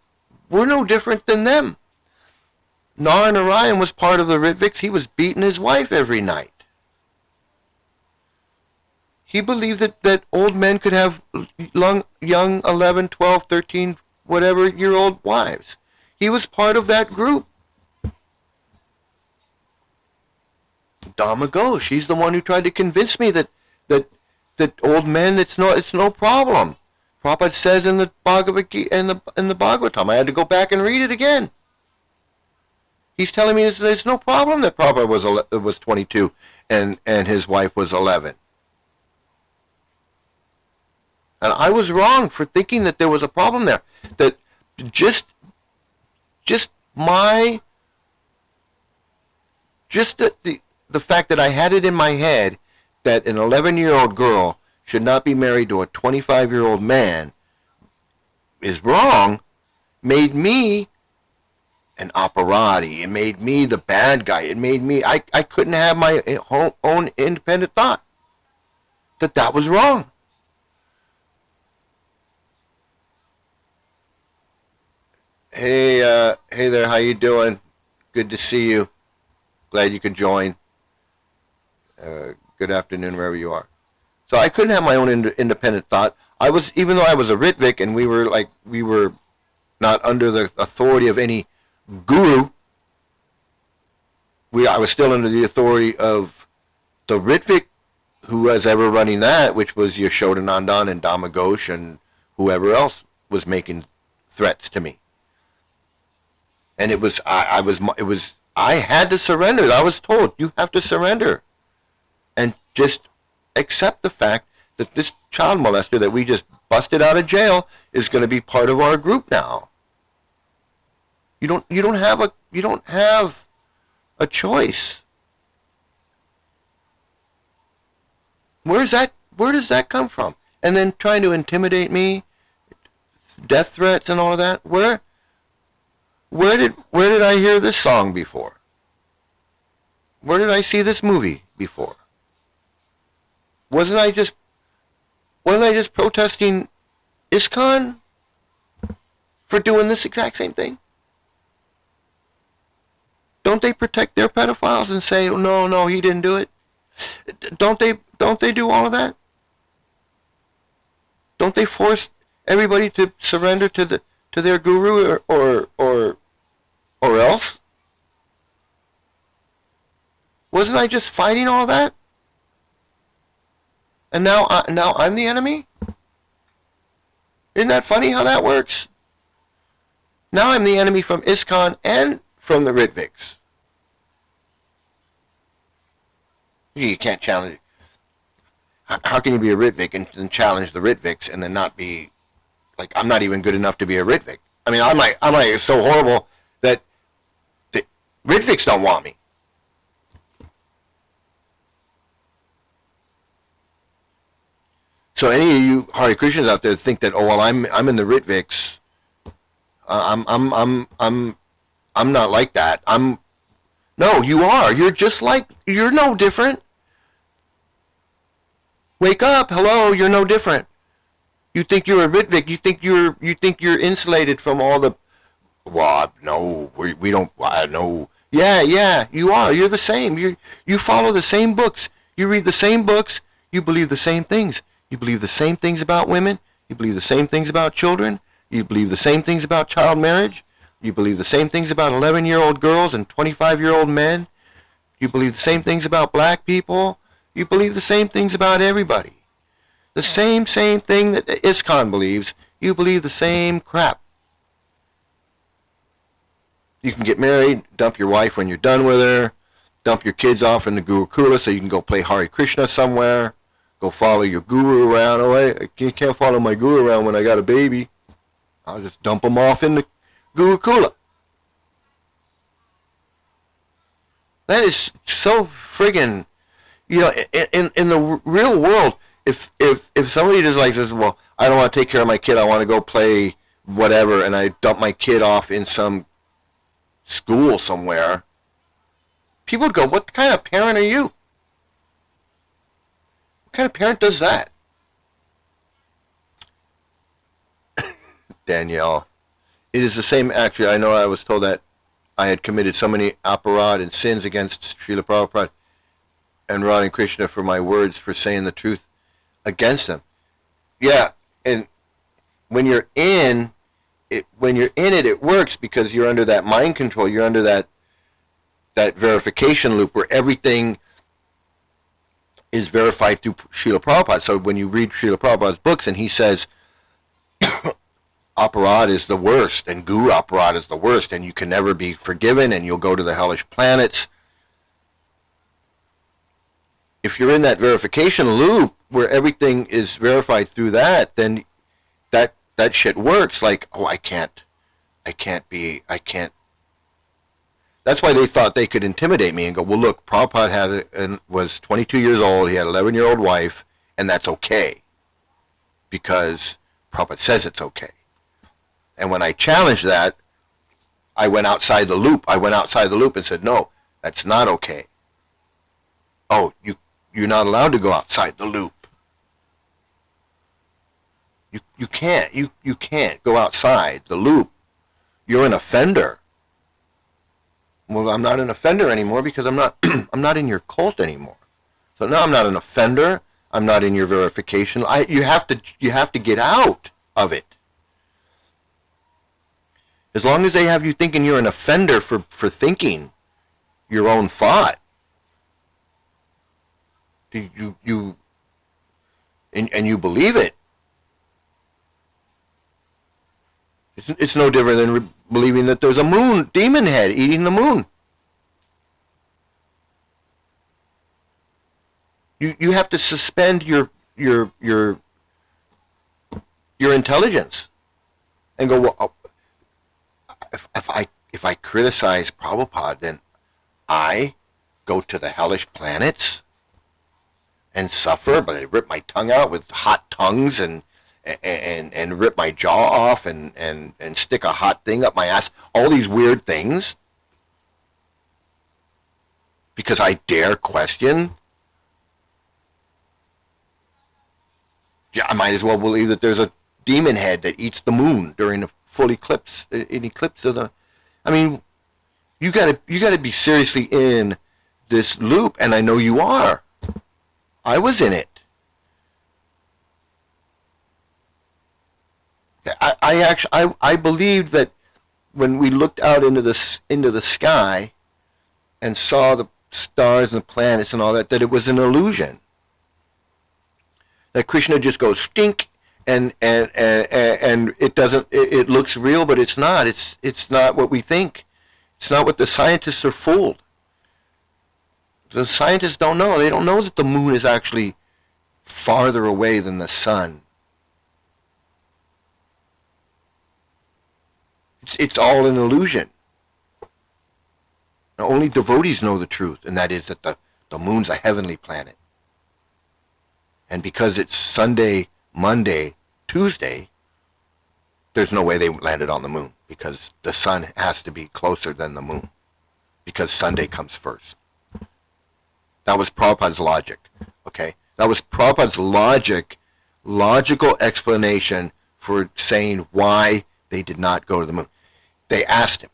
We're no different than them. Narayan was part of the Ritviks. He was beating his wife every night. He believed that old men could have young 11, 12, 13, whatever-year-old wives. He was part of that group. Dharma Ghosh, he's the one who tried to convince me that old men, it's no problem. Prabhupada says in the Bhagavad Gita, in the Bhagavatam, I had to go back and read it again. He's telling me there's no problem that Prabhupada was 22 and his wife was 11. And I was wrong for thinking that there was a problem there. That just the fact that I had it in my head that an 11-year-old girl should not be married to a 25-year-old man is wrong, made me an operati. It made me the bad guy. It made me, I couldn't have my own independent thought that was wrong. Hey there, how you doing? Good to see you. Glad you could join. Good afternoon, wherever you are. So I couldn't have my own independent thought. Even though I was a Ritvik and we were not under the authority of any guru, I was still under the authority of the Ritvik who was ever running that, which was Yashodanandan and Dhamma Ghosh and whoever else was making threats to me. And I had to surrender. I was told, you have to surrender. And just accept the fact that this child molester that we just busted out of jail is going to be part of our group now. You don't have a choice. Where does that come from? And then trying to intimidate me, death threats and all of that. Where did I hear this song before? Where did I see this movie before? Wasn't I just protesting ISKCON for doing this exact same thing? Don't they protect their pedophiles and say, oh, no, he didn't do it? Don't they do all of that? Don't they force everybody to surrender to their guru or else? Wasn't I just fighting all that? And now I'm the enemy? Isn't that funny how that works? Now I'm the enemy from ISKCON and from the Ritviks. You can't challenge. How can you be a Ritvik and challenge the Ritviks and then not be, like, I'm not even good enough to be a Ritvik? I mean, I'm like so horrible that the Ritviks don't want me. So any of you Hare Krishnas out there think that, oh well, I'm in the Ritviks. I'm not like that. No, you are. You're no different. Wake up, hello. You're no different. You think you're a Ritvik. You think you're insulated from all the. Well, no, we don't. No. Yeah, you are. You're the same. You follow the same books. You read the same books. You believe the same things. You believe the same things about women. You believe the same things about children. You believe the same things about child marriage. You believe the same things about 11-year-old girls and 25-year-old men. You believe the same things about black people. You believe the same things about everybody. The same thing that ISKCON believes. You believe the same crap. You can get married, dump your wife when you're done with her, dump your kids off in the Gurukula so you can go play Hare Krishna somewhere, go follow your guru around. Oh, I can't follow my guru around when I got a baby. I'll just dump them off in the Gurukula. That is so friggin', you know, in the real world, if somebody just like says, well, I don't want to take care of my kid, I want to go play whatever, and I dump my kid off in some school somewhere, people would go, what kind of parent are you? What kind of parent does that? Danielle, it is the same, actually, I know I was told that I had committed so many aparad and sins against Srila Prabhupada and Radha Krishna for my words for saying the truth against them. Yeah, and when you're in it, it works because you're under that mind control. You're under that verification loop where everything is verified through Srila Prabhupada. So when you read Srila Prabhupada's books and he says aparad is the worst and guru aparad is the worst and you can never be forgiven and you'll go to the hellish planets. If you're in that verification loop where everything is verified through that, then that shit works. Like, oh, I can't. That's why they thought they could intimidate me and go, well, look, Prabhupada was 22 years old, he had an 11-year-old wife, and that's okay. Because Prabhupada says it's okay. And when I challenged that, I went outside the loop. I went outside the loop and said, no, that's not okay. Oh, you're not allowed to go outside the loop. You can't go outside the loop. You're an offender. Well, I'm not an offender anymore because I'm not I'm not in your cult anymore. So now I'm not an offender. I'm not in your verification. You have to get out of it. As long as they have you thinking you're an offender for thinking your own thought, and you believe it. It's no different than believing that there's a demon head eating the moon. You have to suspend your intelligence and go, well, if I criticize Prabhupada, then I go to the hellish planets and suffer, but I rip my tongue out with hot tongues and rip my jaw off and stick a hot thing up my ass, all these weird things, because I dare question. Yeah, I might as well believe that there's a demon head that eats the moon during a full eclipse, an eclipse of the. I mean, you gotta be seriously in this loop, and I know you are. I was in it. I believed that when we looked out into the sky and saw the stars and the planets and all that it was an illusion. That Krishna just goes stink and it doesn't. It looks real, but it's not. It's not what we think. It's not what the scientists are fooled. The scientists don't know. They don't know that the moon is actually farther away than the sun. It's all an illusion. Now, only devotees know the truth, and that is that the moon's a heavenly planet. And because it's Sunday, Monday, Tuesday, there's no way they landed on the moon, because the sun has to be closer than the moon, because Sunday comes first. That was Prabhupada's logic, okay? That was Prabhupada's logical explanation for saying why they did not go to the moon. They asked him,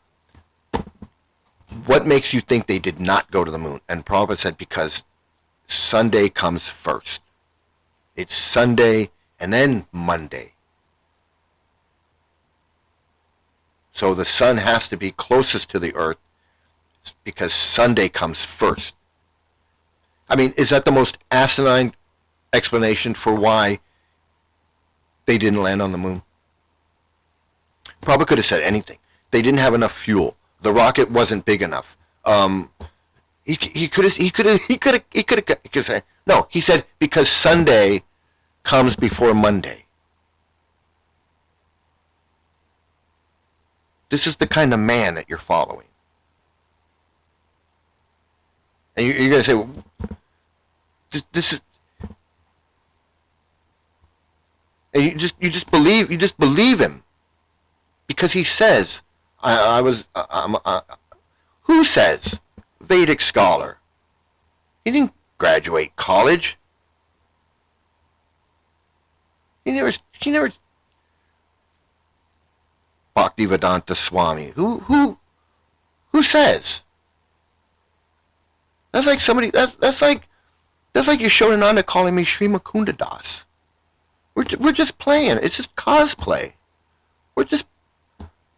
what makes you think they did not go to the moon? And Prabhupada said, because Sunday comes first. It's Sunday and then Monday. So the sun has to be closest to the earth because Sunday comes first. I mean, is that the most asinine explanation for why they didn't land on the moon? Probably could have said anything. They didn't have enough fuel. The rocket wasn't big enough. He could have said, no, he said because Sunday comes before Monday. This is the kind of man that you're following. And you're going to say, well, this is, and you just believe him because he says, who says? Vedic scholar. He didn't graduate college. He never Bhaktivedanta Swami. Who says? That's like somebody. That's like Yashodananda calling me Sri Mukunda Das. We're just playing. It's just cosplay. We're just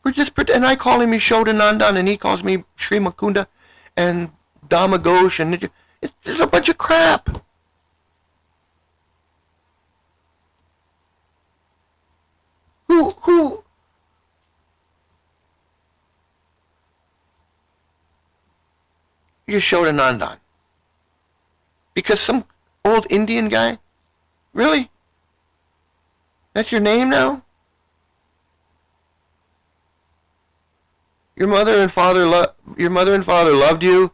and I call him Yashodananda and he calls me Sri Mukunda and Dhamma Ghosh and it's a bunch of crap. Who Yashodanandan? Because some old Indian guy? Really? That's your name now? Your mother and father loved you,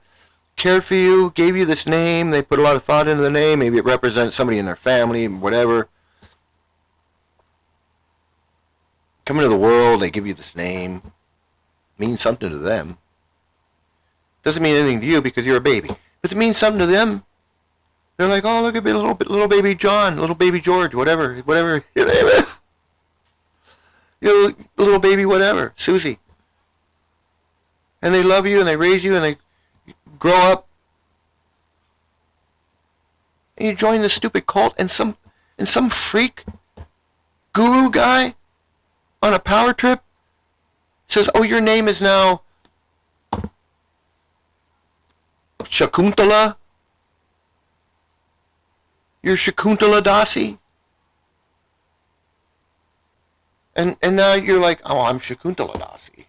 cared for you, gave you this name. They put a lot of thought into the name. Maybe it represents somebody in their family, whatever. Come into the world, they give you this name. Means something to them. Doesn't mean anything to you because you're a baby. But it means something to them. They're like, oh, look at little baby John, little baby George, whatever your name is. Little baby whatever, Susie. And they love you and they raise you and they grow up. And you join this stupid cult and some freak guru guy on a power trip says, oh, your name is now Shakuntala. You're Shakuntala Dasi. And now you're like, oh, I'm Shakuntala Dasi.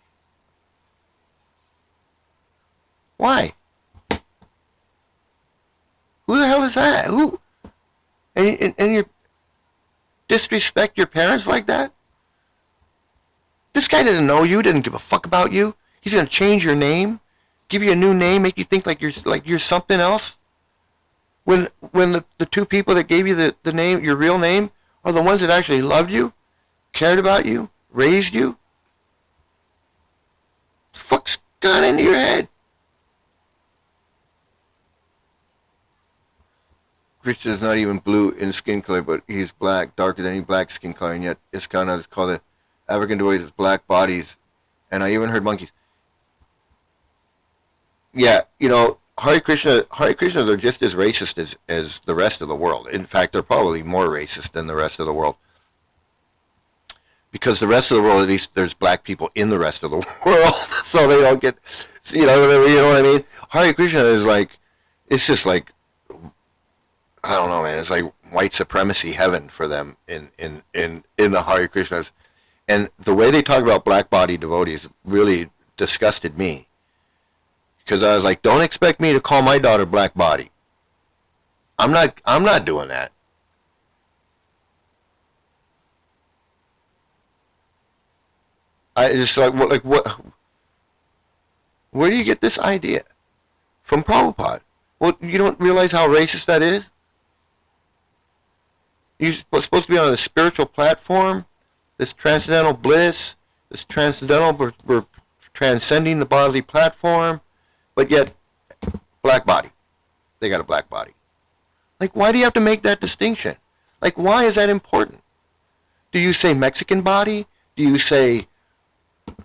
Why? Who the hell is that? Who? And you disrespect your parents like that? This guy doesn't know you, doesn't give a fuck about you. He's gonna change your name, give you a new name, make you think like you're something else. When the two people that gave you the name, your real name, are the ones that actually loved you, cared about you, raised you. What the fuck's gone into your head? Krishna is not even blue in skin color, but he's black, darker than any black skin color, and yet ISKCON is called the African devotees as black bodies, and I even heard monkeys. Yeah, Hare Krishnas are just as racist as the rest of the world. In fact, they're probably more racist than the rest of the world. Because the rest of the world, at least there's black people in the rest of the world, so they don't get, you know what I mean? Hare Krishna is like, it's just like, I don't know, man. It's like white supremacy heaven for them in the Hare Krishnas. And the way they talk about black body devotees really disgusted me. Because I was like, don't expect me to call my daughter black body. I'm not doing that. I just like what? Where do you get this idea? From Prabhupada. Well, you don't realize how racist that is? You're supposed to be on a spiritual platform, this transcendental bliss, this transcendental, we're transcending the bodily platform, but yet, black body. They got a black body. Like, why do you have to make that distinction? Like, why is that important? Do you say Mexican body? Do you say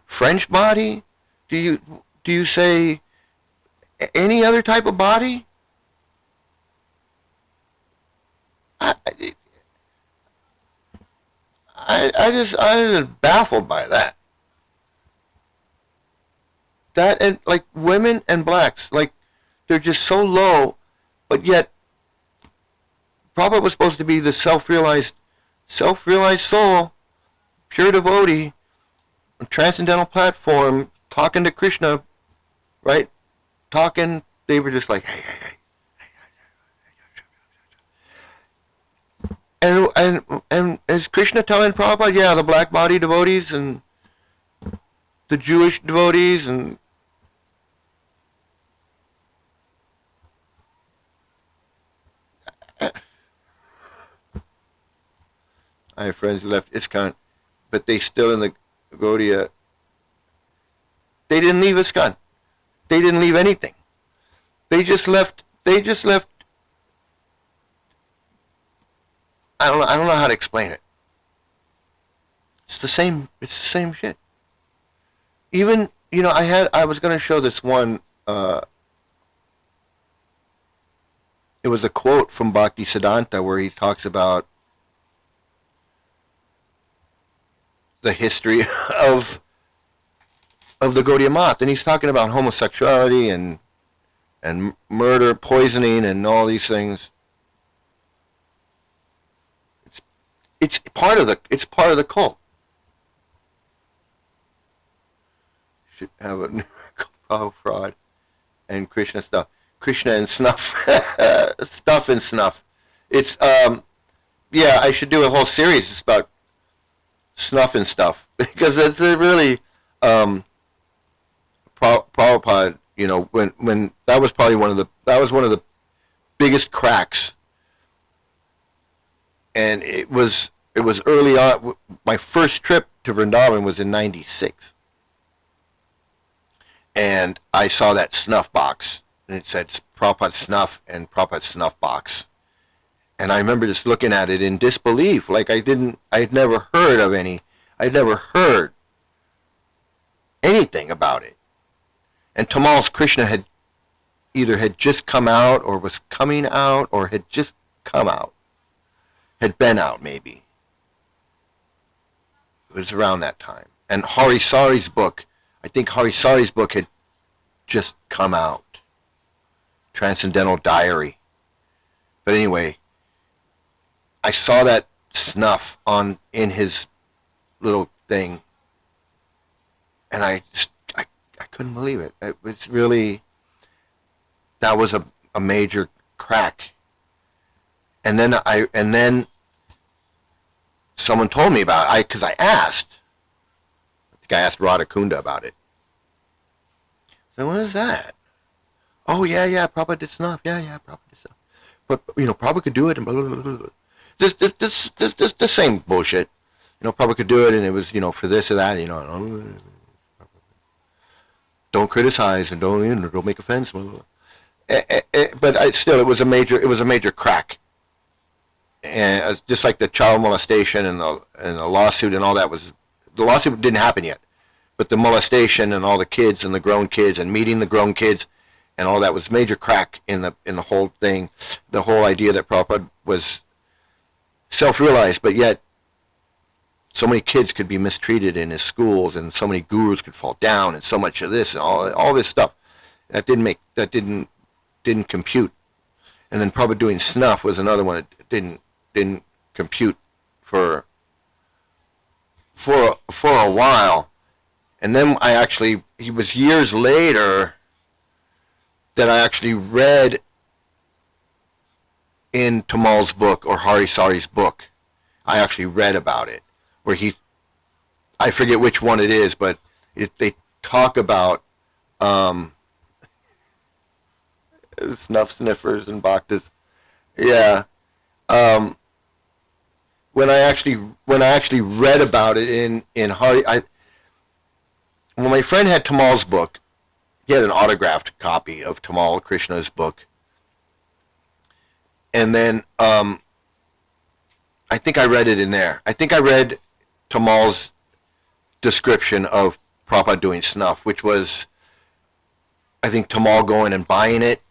French body? Do you say any other type of body? I just baffled by that. That, and like women and blacks, like they're just so low, but yet Prabhupada was supposed to be the self-realized soul, pure devotee, a transcendental platform, talking to Krishna, right? Talking, they were just like, hey, hey, hey. And is Krishna telling Prabhupada, yeah, the black body devotees and the Jewish devotees and I have friends who left ISKCON, but they still in the Gaudiya. They didn't leave ISKCON. They didn't leave anything. They just left. I don't know how to explain it. It's the same shit. Even, I was going to show this one, it was a quote from Bhakti Siddhanta where he talks about the history of the Gaudiya Math, and he's talking about homosexuality and murder, poisoning, and all these things. It's part of the cult. Should have a new fraud and Krishna stuff. Krishna and snuff. Stuff and snuff. It's yeah, I should do a whole series just about snuff and stuff because it's really Prabhupada, when that was probably one of the biggest cracks. And it was early on. My first trip to Vrindavan was in '96, and I saw that snuff box, and it said Prabhupada snuff and Prabhupada snuff box, and I remember just looking at it in disbelief, like I had never heard anything about it, and Tamal's Krishna had just come out, or was coming out, or had just come out. Had been out, maybe. It was around that time. And Hari Sari's book, I think Hari Sari's book had just come out. Transcendental Diary. But anyway, I saw that snuff in his little thing, and I couldn't believe it. It was really, that was a major crack. And then someone told me about it, because I asked. I think I asked Radha Kunda about it. So what is that? Oh, yeah, Prabhupada did snuff. Yeah, Prabhupada did snuff. But, Prabhupada could do it. And blah, blah, blah, blah. This the same bullshit. Prabhupada could do it, and it was, for this or that, don't criticize and don't make offense. Blah, blah, blah. But still, it was a major crack. And just like the child molestation and the lawsuit and all that the lawsuit didn't happen yet, but the molestation and all the kids and the grown kids and meeting the grown kids and all that was major crack in the whole thing. The whole idea that Prabhupada was self-realized, but yet so many kids could be mistreated in his schools, and so many gurus could fall down, and so much of this and all this stuff that didn't compute. And then Prabhupada doing snuff was another one that didn't compute for a while. And then it was years later that I actually read in Tamal's book, or Hari Sari's book, I actually read about it, where I forget which one it is, but they talk about snuff sniffers and bhaktas. Yeah. When I actually read about it in Hari, when my friend had Tamal's book, he had an autographed copy of Tamal Krishna's book, and then I think I read it in there. I think I read Tamal's description of Prabhupada doing snuff, which was, I think, Tamal going and buying it,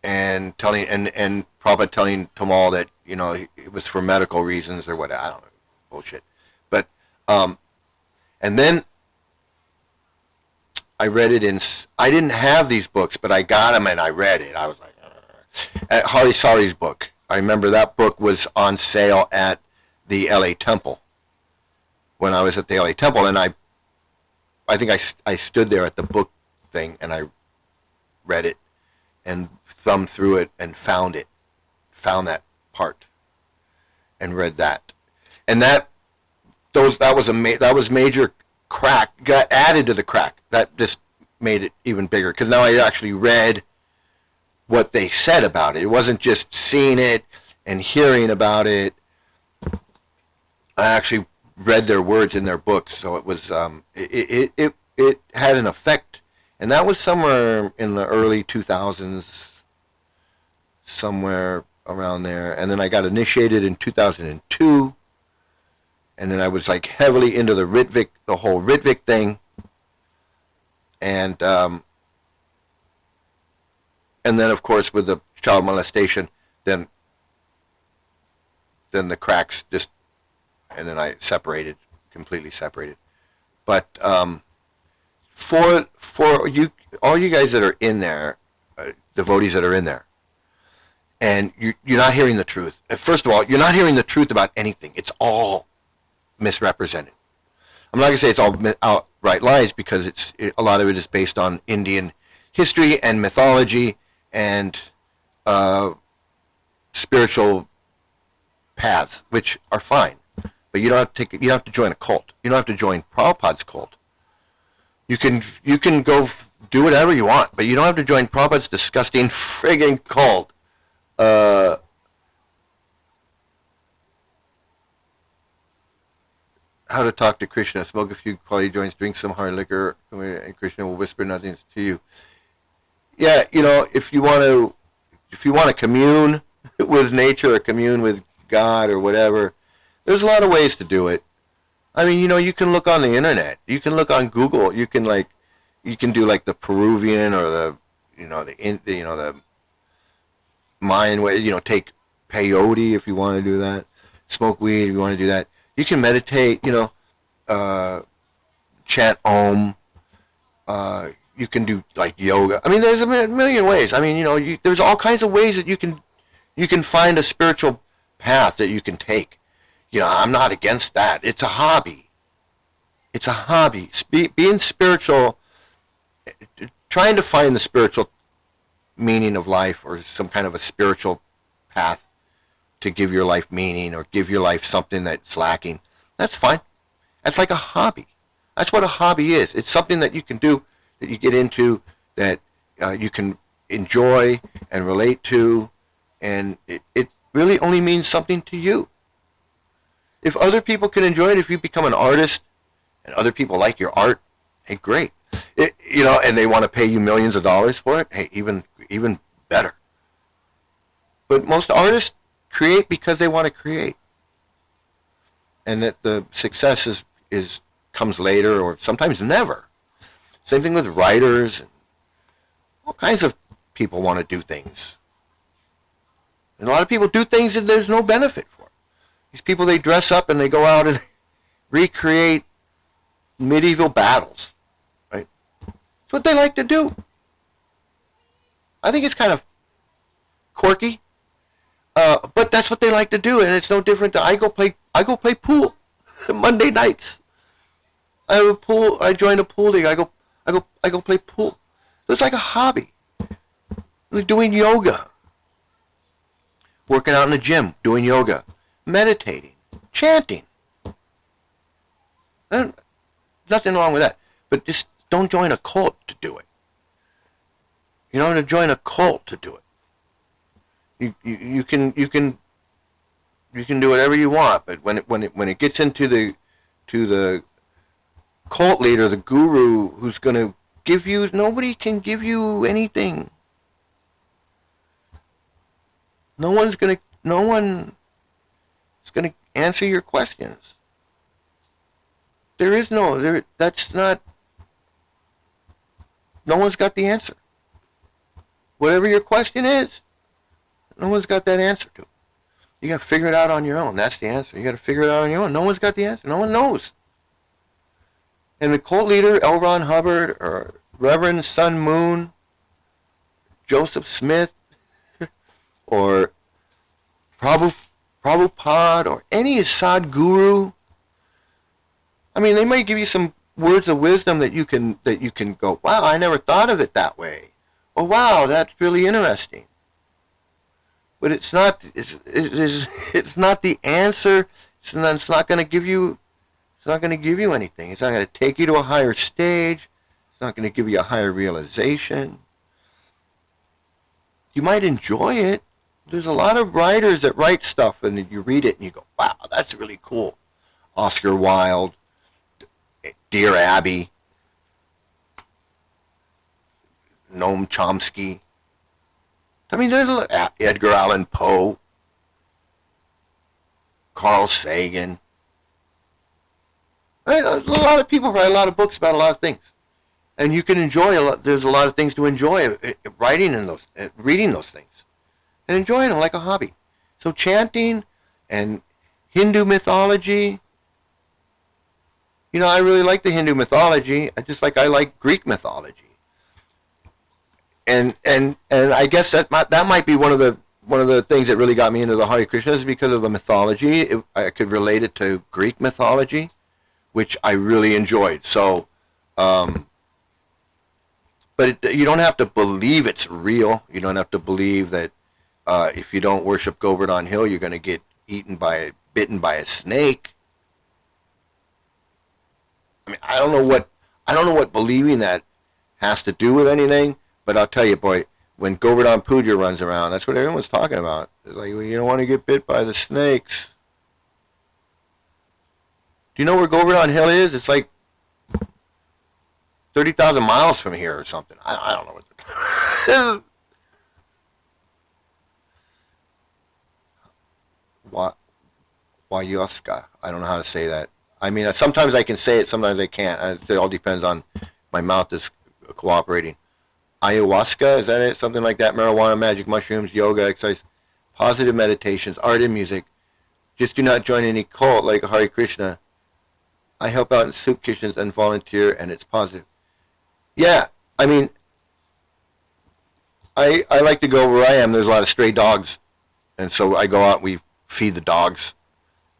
and telling and Prabhupada telling Tamal that it was for medical reasons or what, I don't know. bullshit. But and then I read it I didn't have these books, but I got them and I read it. I was like, Hari Sari's book. I remember that book was on sale at the LA Temple when I was at the LA Temple, and I think I stood there at the book thing and I read it and thumbed through it and found that part and read that, and that was major crack, got added to the crack. That just made it even bigger, because now I actually read what they said about it. It wasn't just seeing it and hearing about it. I actually read their words in their books, so it was it had an effect, and that was somewhere in the early 2000s, somewhere around there. And then I got initiated in 2002. And then I was like heavily into the whole Ritvik thing, and then of course with the child molestation, then the cracks just, and then I completely separated. But for you, all you guys that are in there, devotees that are in there, and you're not hearing the truth. First of all, you're not hearing the truth about anything. It's all misrepresented. I'm not going to say it's all outright lies, because a lot of it is based on Indian history and mythology and spiritual paths, which are fine. But you don't have to join a cult. You don't have to join Prabhupada's cult. You can go do whatever you want, but you don't have to join Prabhupada's disgusting friggin' cult. How to talk to Krishna: smoke a few quality joints, drink some hard liquor, and Krishna will whisper nothing to you. Yeah, if you want to commune with nature or commune with God or whatever, there's a lot of ways to do it. I mean, you can look on the internet, you can look on Google, you can do like the Peruvian or the Mayan way. Take peyote if you want to do that. Smoke weed if you want to do that. You can meditate, chant Om. You can do like yoga. I mean, there's a million ways. I mean, there's all kinds of ways that you can find a spiritual path that you can take. I'm not against that. It's a hobby. It's a hobby. Being spiritual, trying to find the spiritual meaning of life, or some kind of a spiritual path to give your life meaning, or give your life something that's lacking, that's fine. That's like a hobby. That's what a hobby is. It's something that you can do, that you get into, that you can enjoy and relate to, and it really only means something to you. If other people can enjoy it, if you become an artist and other people like your art, hey, great. And they want to pay you millions of dollars for it, hey, even better. But most artists create because they want to create, and that the success comes later, or sometimes never. Same thing with writers, and all kinds of people want to do things, and a lot of people do things that there's no benefit for. These people, they dress up and they go out and recreate medieval battles, right? It's what they like to do. I think it's kind of quirky. But that's what they like to do, and it's no different. I go play pool Monday nights. I have a pool. I join a pool league. I go play pool. So it's like a hobby. Like doing yoga, working out in the gym, doing yoga, meditating, chanting. Nothing wrong with that. But just don't join a cult to do it. You don't have to join a cult to do it. You can do whatever you want, but when it gets into the cult leader, the guru, who's going to give you, nobody can give you anything. No one's going to answer your questions. That's not. No one's got the answer. Whatever your question is, no one's got that answer to. You got to figure it out on your own. That's the answer. You got to figure it out on your own. No one's got the answer. No one knows. And the cult leader, L. Ron Hubbard, or Reverend Sun Moon, Joseph Smith, or Prabhupada, or any Sadguru, I mean, they might give you some words of wisdom that you can go, wow, I never thought of it that way. Oh, wow, that's really interesting. But it's not the answer. It's not going to give you anything. It's not going to take you to a higher stage. It's not going to give you a higher realization. You might enjoy it. There's a lot of writers that write stuff and you read it and you go, wow, that's really cool. Oscar Wilde, Dear Abby, Noam Chomsky. I mean, there's Edgar Allan Poe, Carl Sagan. Right? A lot of people write a lot of books about a lot of things, and you can enjoy a lot. There's a lot of things to enjoy writing in those, reading those things, and enjoying them like a hobby. So chanting and Hindu mythology. You know, I really like the Hindu mythology, just like I like Greek mythology. And I guess that might be one of the things that really got me into the Hare Krishnas, because of the mythology. I could relate it to Greek mythology, which I really enjoyed. So, but you don't have to believe it's real. You don't have to believe that if you don't worship Govardhan Hill, you're going to get bitten by a snake. I mean, I don't know what believing that has to do with anything. But I'll tell you, boy, when Govardhan Puja runs around, that's what everyone's talking about. It's like, well, you don't want to get bit by the snakes. Do you know where Govardhan Hill is? It's like 30,000 miles from here or something. I don't know what. Wayoska. I don't know how to say that. I mean, sometimes I can say it, sometimes I can't. It all depends on my mouth is cooperating. Ayahuasca, is that it? Something like that. Marijuana, magic mushrooms, yoga, exercise, positive meditations, art and music. Just do not join any cult like Hare Krishna. I help out in soup kitchens and volunteer, and it's positive. Yeah, I mean, I like to go where I am. There's a lot of stray dogs, and so I go out and we feed the dogs.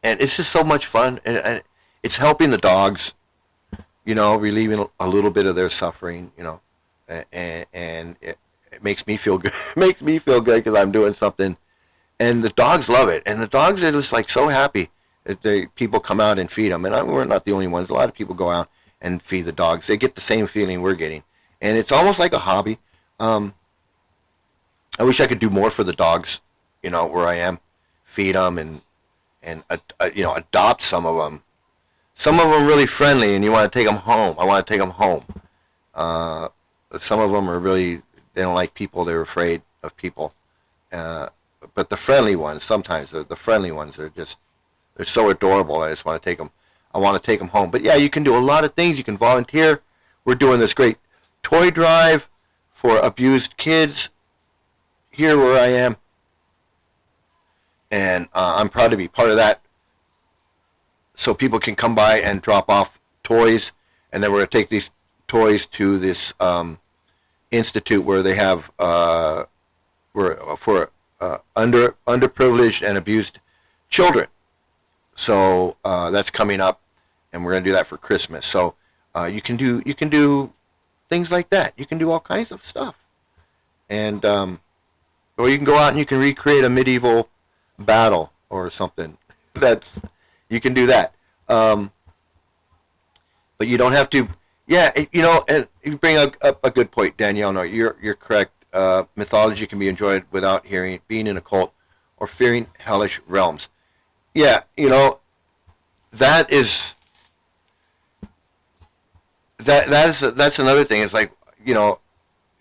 And it's just so much fun, and it's helping the dogs, you know, relieving a little bit of their suffering, you know. And it makes me feel good. It makes me feel good because I'm doing something, and the dogs love it. And the dogs are just like so happy that people come out and feed them. And we're not the only ones. A lot of people go out and feed the dogs. They get the same feeling we're getting, and it's almost like a hobby. I wish I could do more for the dogs, you know, where I am, feed them and you know, adopt some of them. Some of them are really friendly, and you want to take them home. I want to take them home. Some of them are really, they don't like people. They're afraid of people. But the friendly ones, sometimes the friendly ones are just, they're so adorable. I just want to take them. I want to take them home. But yeah, you can do a lot of things. You can volunteer. We're doing this great toy drive for abused kids here where I am. And I'm proud to be part of that. So people can come by and drop off toys. And then we're going to take these toys to this institute where they have for underprivileged and abused children. So that's coming up, and we're going to do that for Christmas. So you can do things like that. You can do all kinds of stuff, and or you can go out and you can recreate a medieval battle or something. You can do that, but you don't have to. Yeah, you know, and you bring up a good point, Danielle. No, you're correct. Mythology can be enjoyed without being in a cult or fearing hellish realms. Yeah, you know, that's another thing. It's like, you know,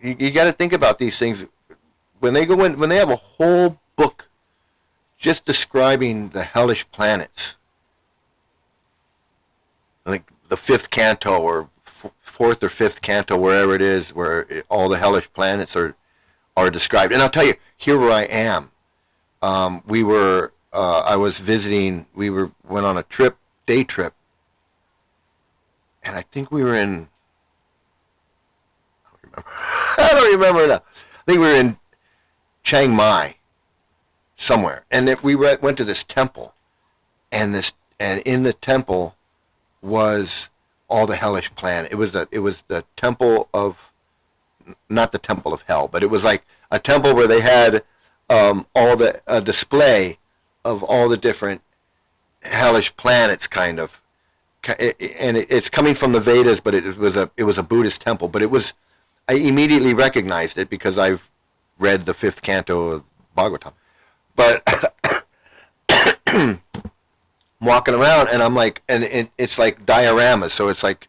you got to think about these things when they have a whole book just describing the hellish planets, like the fifth canto or fourth or fifth canto, wherever it is, where all the hellish planets are described. And I'll tell you, here where I am, we were I was visiting. Went on a day trip, and I think we were in. I don't remember now. I think we were in Chiang Mai, somewhere, and we went to this temple, and in the temple was all the hellish plan. It was the temple of, not the temple of hell, but it was like a temple where they had all the display of all the different hellish planets, kind of, and it's coming from the Vedas, but it was a Buddhist temple. But I immediately recognized it because I've read the 5th canto of Bhagavatam. But walking around, and I'm like, and it's like dioramas, so it's like,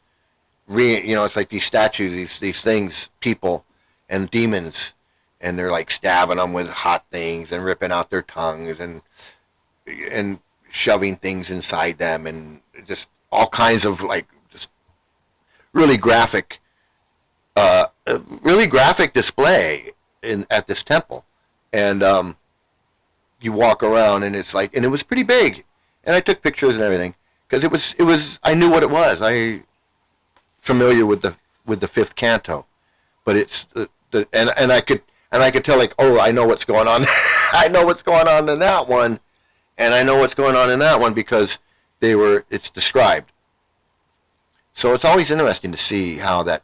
it's like these statues, these things, people and demons, and they're like stabbing them with hot things and ripping out their tongues and shoving things inside them, and just all kinds of like just really graphic display at this temple. And you walk around, and it's like, and it was pretty big, and I took pictures and everything because it was I knew what it was. I familiar with the 5th canto, but it's and I could tell, like, oh, I know what's going on. I know what's going on in that one, and I know what's going on in that one because it's described. So it's always interesting to see how that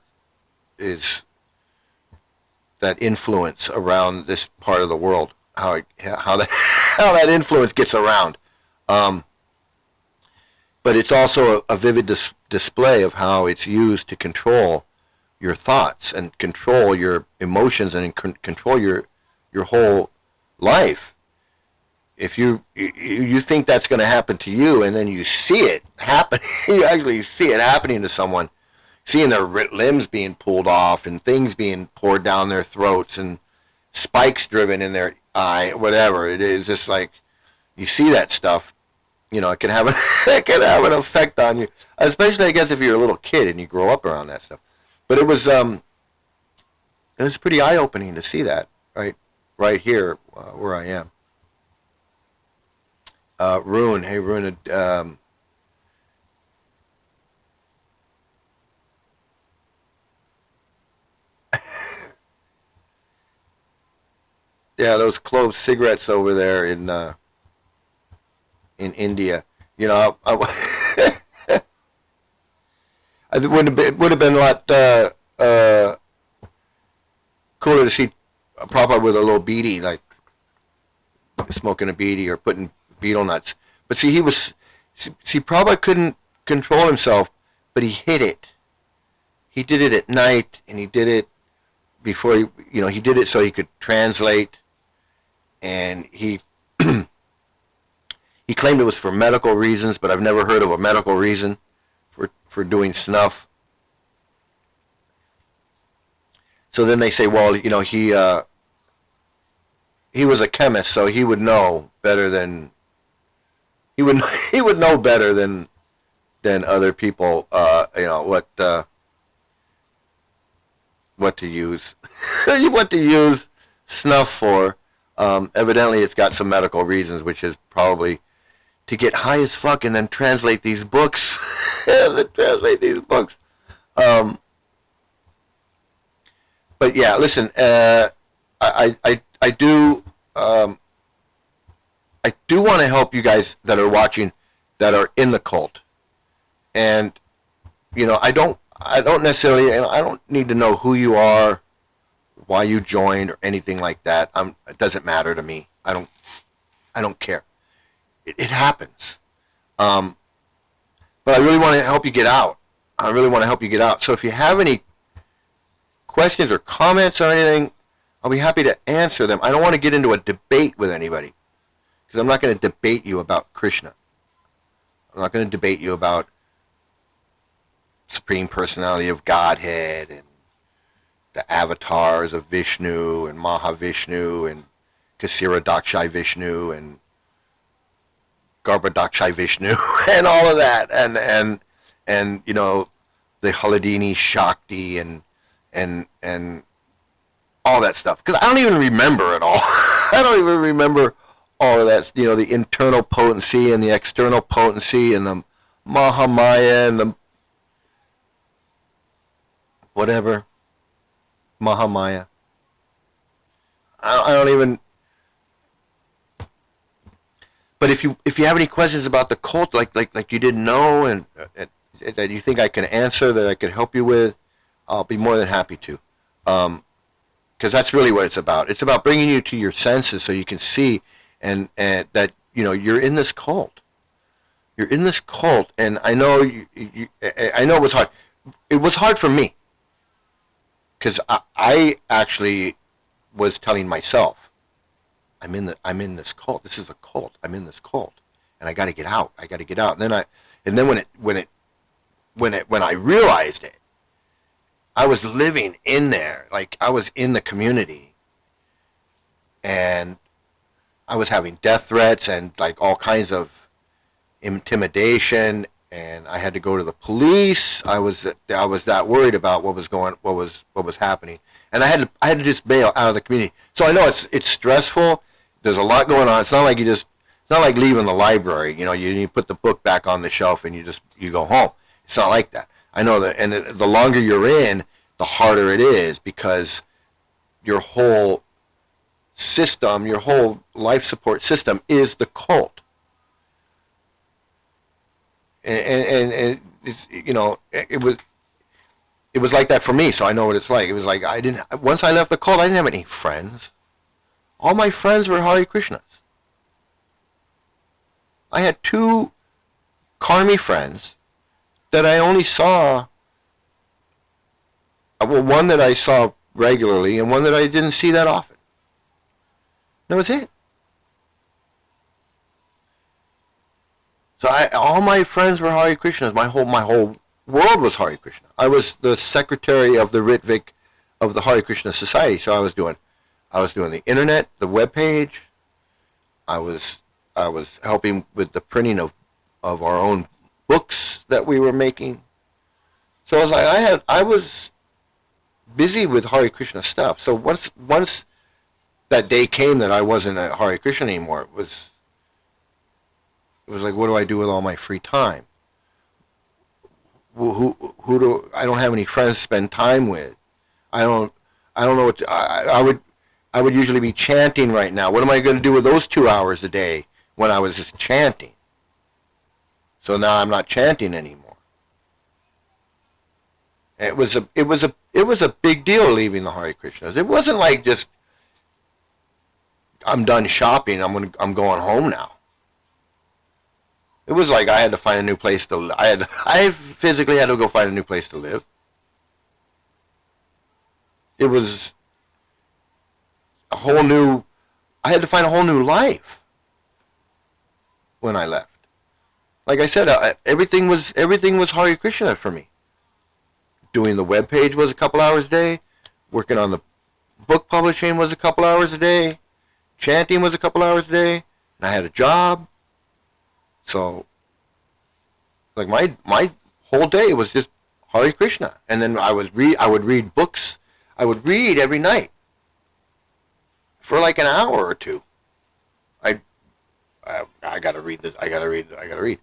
influence around this part of the world, how that influence gets around. But it's also a vivid display of how it's used to control your thoughts and control your emotions and control your whole life. If you think that's going to happen to you, and then you see it happen, you actually see it happening to someone, seeing their limbs being pulled off and things being poured down their throats and spikes driven in their eye, whatever it is, just like you see that stuff. It can have an effect on you, especially, I guess, if you're a little kid and you grow up around that stuff. But it was pretty eye-opening to see that right here where I am. Rune, hey Rune, yeah, those clove cigarettes over there in India. It would have been a lot cooler to see Prabhupada with a little beady, like smoking a beady or putting beetle nuts. But see, Prabhupada couldn't control himself, but he hid it. He did it at night, and he did it before he did it so he could translate, and he he claimed it was for medical reasons, but I've never heard of a medical reason for doing snuff. So then they say, well, he was a chemist, so he would know better than he would know better than other people, what to use what to use snuff for. Evidently, it's got some medical reasons, which is probably to get high as fuck and then translate these books. But yeah, listen, I do want to help you guys that are watching, that are in the cult, and I don't necessarily, I don't need to know who you are, why you joined, or anything like that. It doesn't matter to me. I don't care. It happens. But I really want to help you get out. So if you have any questions or comments or anything, I'll be happy to answer them. I don't want to get into a debate with anybody, because I'm not going to debate you about Krishna. I'm not going to debate you about Supreme Personality of Godhead and the avatars of Vishnu and Mahavishnu and Kasira Dakshai Vishnu and Garbhadakshai Vishnu and all of that, and the Haladini Shakti and all that stuff, because I don't even remember it all. I don't even remember all of that, the internal potency and the external potency and the Mahamaya and the whatever, Mahamaya. I don't even. But if you have any questions about the cult, like you didn't know, and that you think I can answer, that I could help you with, I'll be more than happy to. Because that's really what it's about. It's about bringing you to your senses so you can see and that you're in this cult. You're in this cult, and I know I know it was hard. It was hard for me because I actually was telling myself, I'm in this cult. This is a cult. I'm in this cult, and I got to get out. I got to get out. And then when I realized it, I was living in there, like I was in the community, and I was having death threats and like all kinds of intimidation, and I had to go to the police. I was that worried about what was happening, and I had to just bail out of the community. So I know it's stressful. There's a lot going on. It's not like it's not like leaving the library. You put the book back on the shelf and you go home. It's not like that. I know that, and the longer you're in, the harder it is because your whole system, your whole life support system is the cult. And it's, it was like that for me, so I know what it's like. It was like once I left the cult, I didn't have any friends. All my friends were Hare Krishnas. I had 2 karmi friends that I only saw, one that I saw regularly and one that I didn't see that often. That was it. So all my friends were Hare Krishnas. My whole world was Hare Krishna. I was the secretary of the Ritvik of the Hare Krishna Society. So I was doing the internet, the web page. I was helping with the printing of our own books that we were making. So I was like, I was busy with Hare Krishna stuff. So once that day came that I wasn't a Hare Krishna anymore, it was like, what do I do with all my free time? Who do I don't have any friends to spend time with? I don't know what I would usually be chanting right now. What am I going to do with those 2 hours a day when I was just chanting? So now I'm not chanting anymore. It was a big deal leaving the Hare Krishnas. It wasn't like just I'm done shopping. I'm going home now. It was like I had to find a new place to live. I physically had to go find a new place to live. It was I had to find a whole new life when I left. Like I said, everything was Hare Krishna for me. Doing the web page was a couple hours a day. Working on the book publishing was a couple hours a day. Chanting was a couple hours a day. And I had a job. So, like my whole day was just Hare Krishna. And then I would read books. I would read every night for like an hour or 2. I gotta read this. I gotta read.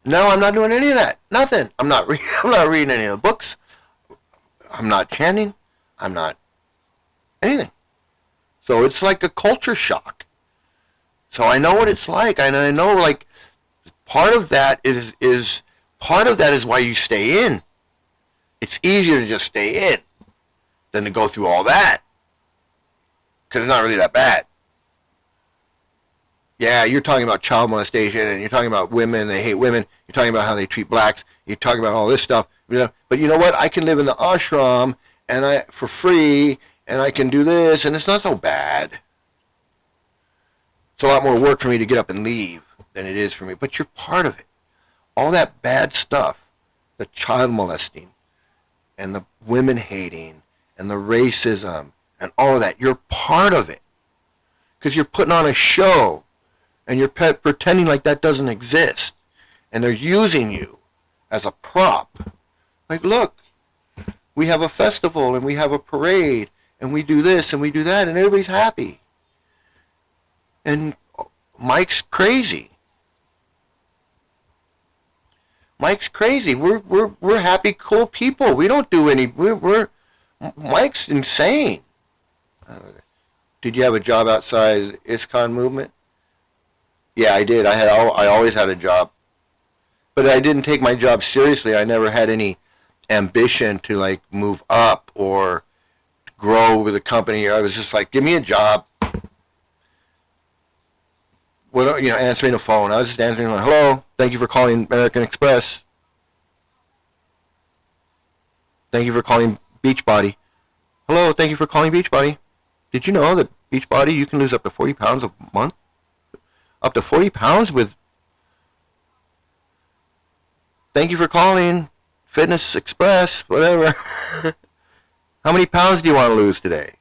No, I'm not doing any of that. Nothing. I'm not reading any of the books. I'm not chanting. I'm not anything. So it's like a culture shock. So I know what it's like. And I know like part of that is why you stay in. It's easier to just stay in than to go through all that. Because it's not really that bad. Yeah, you're talking about child molestation, and you're talking about women, they hate women, you're talking about how they treat blacks, you're talking about all this stuff, but you know what, I can live in the ashram, and for free, and I can do this, and it's not so bad. It's a lot more work for me to get up and leave than it is for me, but you're part of it. All that bad stuff, the child molesting, and the women hating, and the racism, and all of that, you're part of it. Because you're putting on a show, and you're pretending like that doesn't exist. And they're using you as a prop. Like, look, we have a festival, and we have a parade, and we do this, and we do that, and everybody's happy. And Mike's crazy. Mike's crazy. We're happy, cool people. We don't do any. We're Mike's insane. Did you have a job outside the ISKCON movement? Yeah, I did. I always had a job, but I didn't take my job seriously. I never had any ambition to like move up or grow with a company. I was just like, give me a job. What, answering the phone. I was just answering, like, hello, thank you for calling American Express. Thank you for calling Beachbody. Hello, thank you for calling Beachbody. Did you know that Beachbody, you can lose up to 40 pounds a month? Up to 40 pounds with... Thank you for calling Fitness Express, whatever. How many pounds do you want to lose today?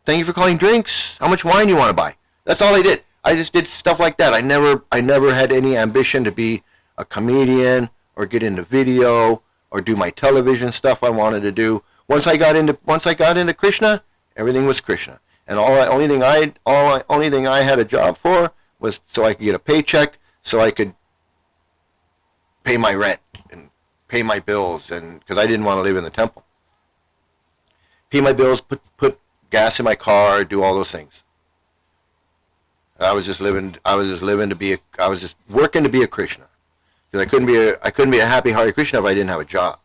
Thank you for calling Drinks. How much wine do you want to buy? That's all I did. I just did stuff like that. I never had any ambition to be a comedian or get into video or do my television stuff I wanted to do. Once I got into Krishna, everything was Krishna. And only thing I had a job for was so I could get a paycheck, so I could pay my rent and pay my bills, and because I didn't want to live in the temple. Pay my bills, put gas in my car, do all those things. I was just working to be a Krishna. Because I couldn't be a happy Hare Krishna if I didn't have a job.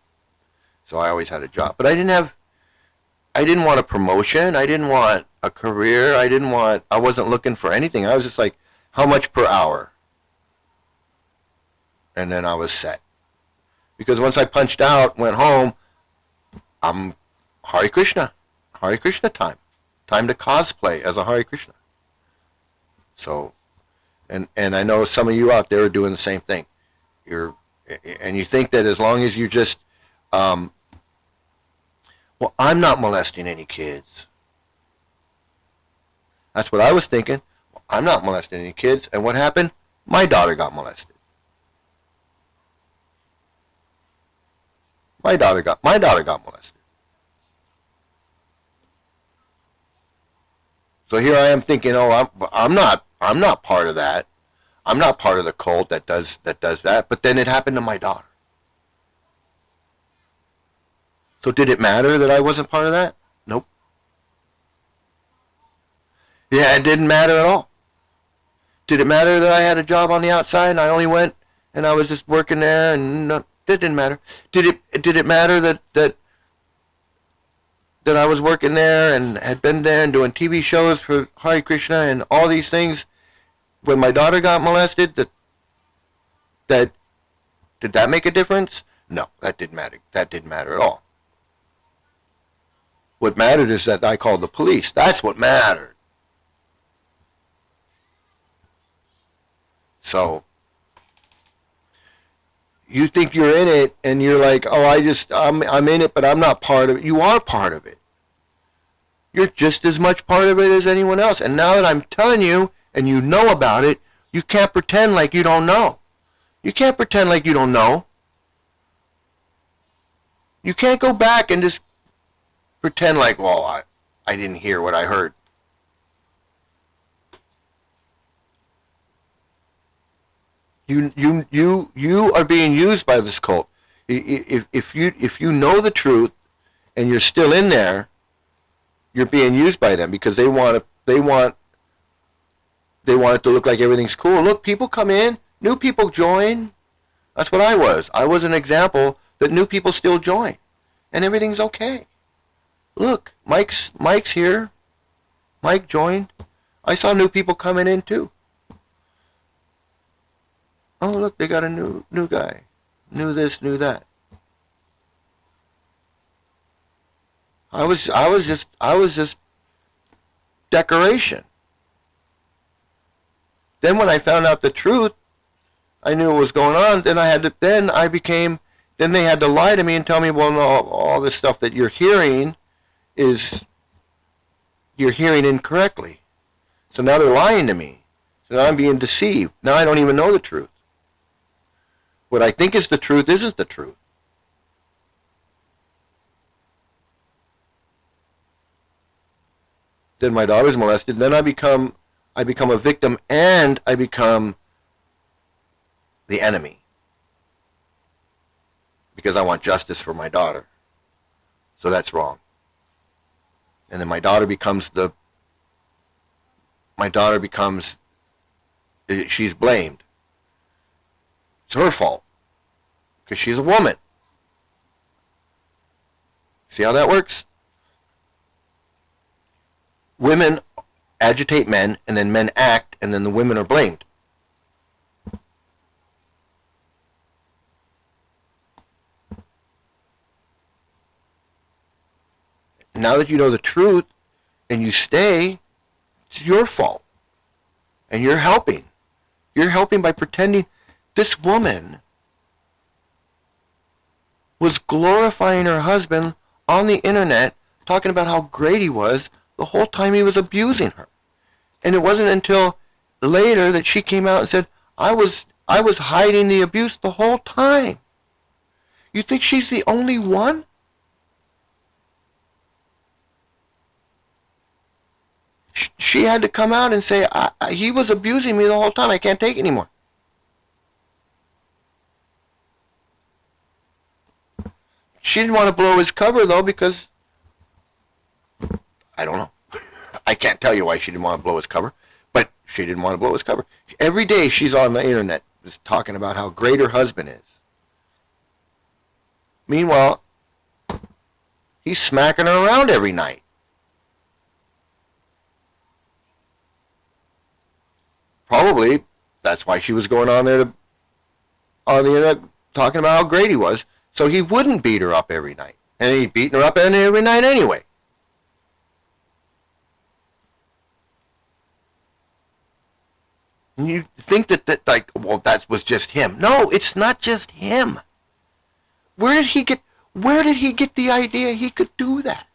So I always had a job. But I didn't want a promotion. I didn't want a career. I wasn't looking for anything. I was just like, how much per hour? And then I was set. Because once I punched out, went home, I'm Hare Krishna. Hare Krishna time. Time to cosplay as a Hare Krishna. So, and I know some of you out there are doing the same thing. And you think that as long as you just, well, I'm not molesting any kids. That's what I was thinking. I'm not molesting any kids. And what happened? My daughter got molested. My daughter got molested. So here I am thinking, oh, I'm not part of that. I'm not part of the cult that does that. But then it happened to my daughter. So did it matter that I wasn't part of that? Nope. Yeah, it didn't matter at all. Did it matter that I had a job on the outside and I only went and I was just working there and that didn't matter? Did it matter that I was working there and had been there and doing TV shows for Hare Krishna and all these things? When my daughter got molested, did that make a difference? No, that didn't matter. That didn't matter at all. What mattered is that I called the police. That's what mattered. So, you think you're in it and you're like, oh, I'm in it, but I'm not part of it. You are part of it. You're just as much part of it as anyone else. And now that I'm telling you, and you know about it, you can't pretend like you don't know. You can't pretend like you don't know. You can't go back and just pretend like, well, I didn't hear what I heard. You are being used by this cult. If you know the truth and you're still in there, you're being used by them because they want it to look like everything's cool. Look, people come in, new people join. That's what I was. I was an example that new people still join, and everything's okay. Look, Mike's here. Mike joined. I saw new people coming in too. Oh, look, they got a new guy. New this, new that. I was just decoration. Then when I found out the truth, I knew what was going on. Then they had to lie to me and tell me, well, no, all this stuff that you're hearing you're hearing incorrectly. So now they're lying to me. So now I'm being deceived. Now I don't even know the truth. What I think is the truth isn't the truth. Then my daughter's molested. Then I become I become a victim and I become the enemy. Because I want justice for my daughter. So that's wrong. And then my daughter becomes, she's blamed. It's her fault. Because she's a woman. See how that works? Women agitate men, and then men act, and then the women are blamed. Now that you know the truth, and you stay, it's your fault. And you're helping. You're helping by pretending this woman was glorifying her husband on the internet, talking about how great he was the whole time he was abusing her. And it wasn't until later that she came out and said, I was hiding the abuse the whole time. You think she's the only one? She had to come out and say, he was abusing me the whole time. I can't take it anymore. She didn't want to blow his cover, though, because, I don't know. I can't tell you why she didn't want to blow his cover, but she didn't want to blow his cover. Every day she's on the internet just talking about how great her husband is. Meanwhile, he's smacking her around every night. Probably that's why she was going on there on the internet talking about how great he was, so he wouldn't beat her up every night. And he'd beaten her up every night anyway. And you think that like, well, that was just him. No, it's not just him. Where did he get the idea he could do that?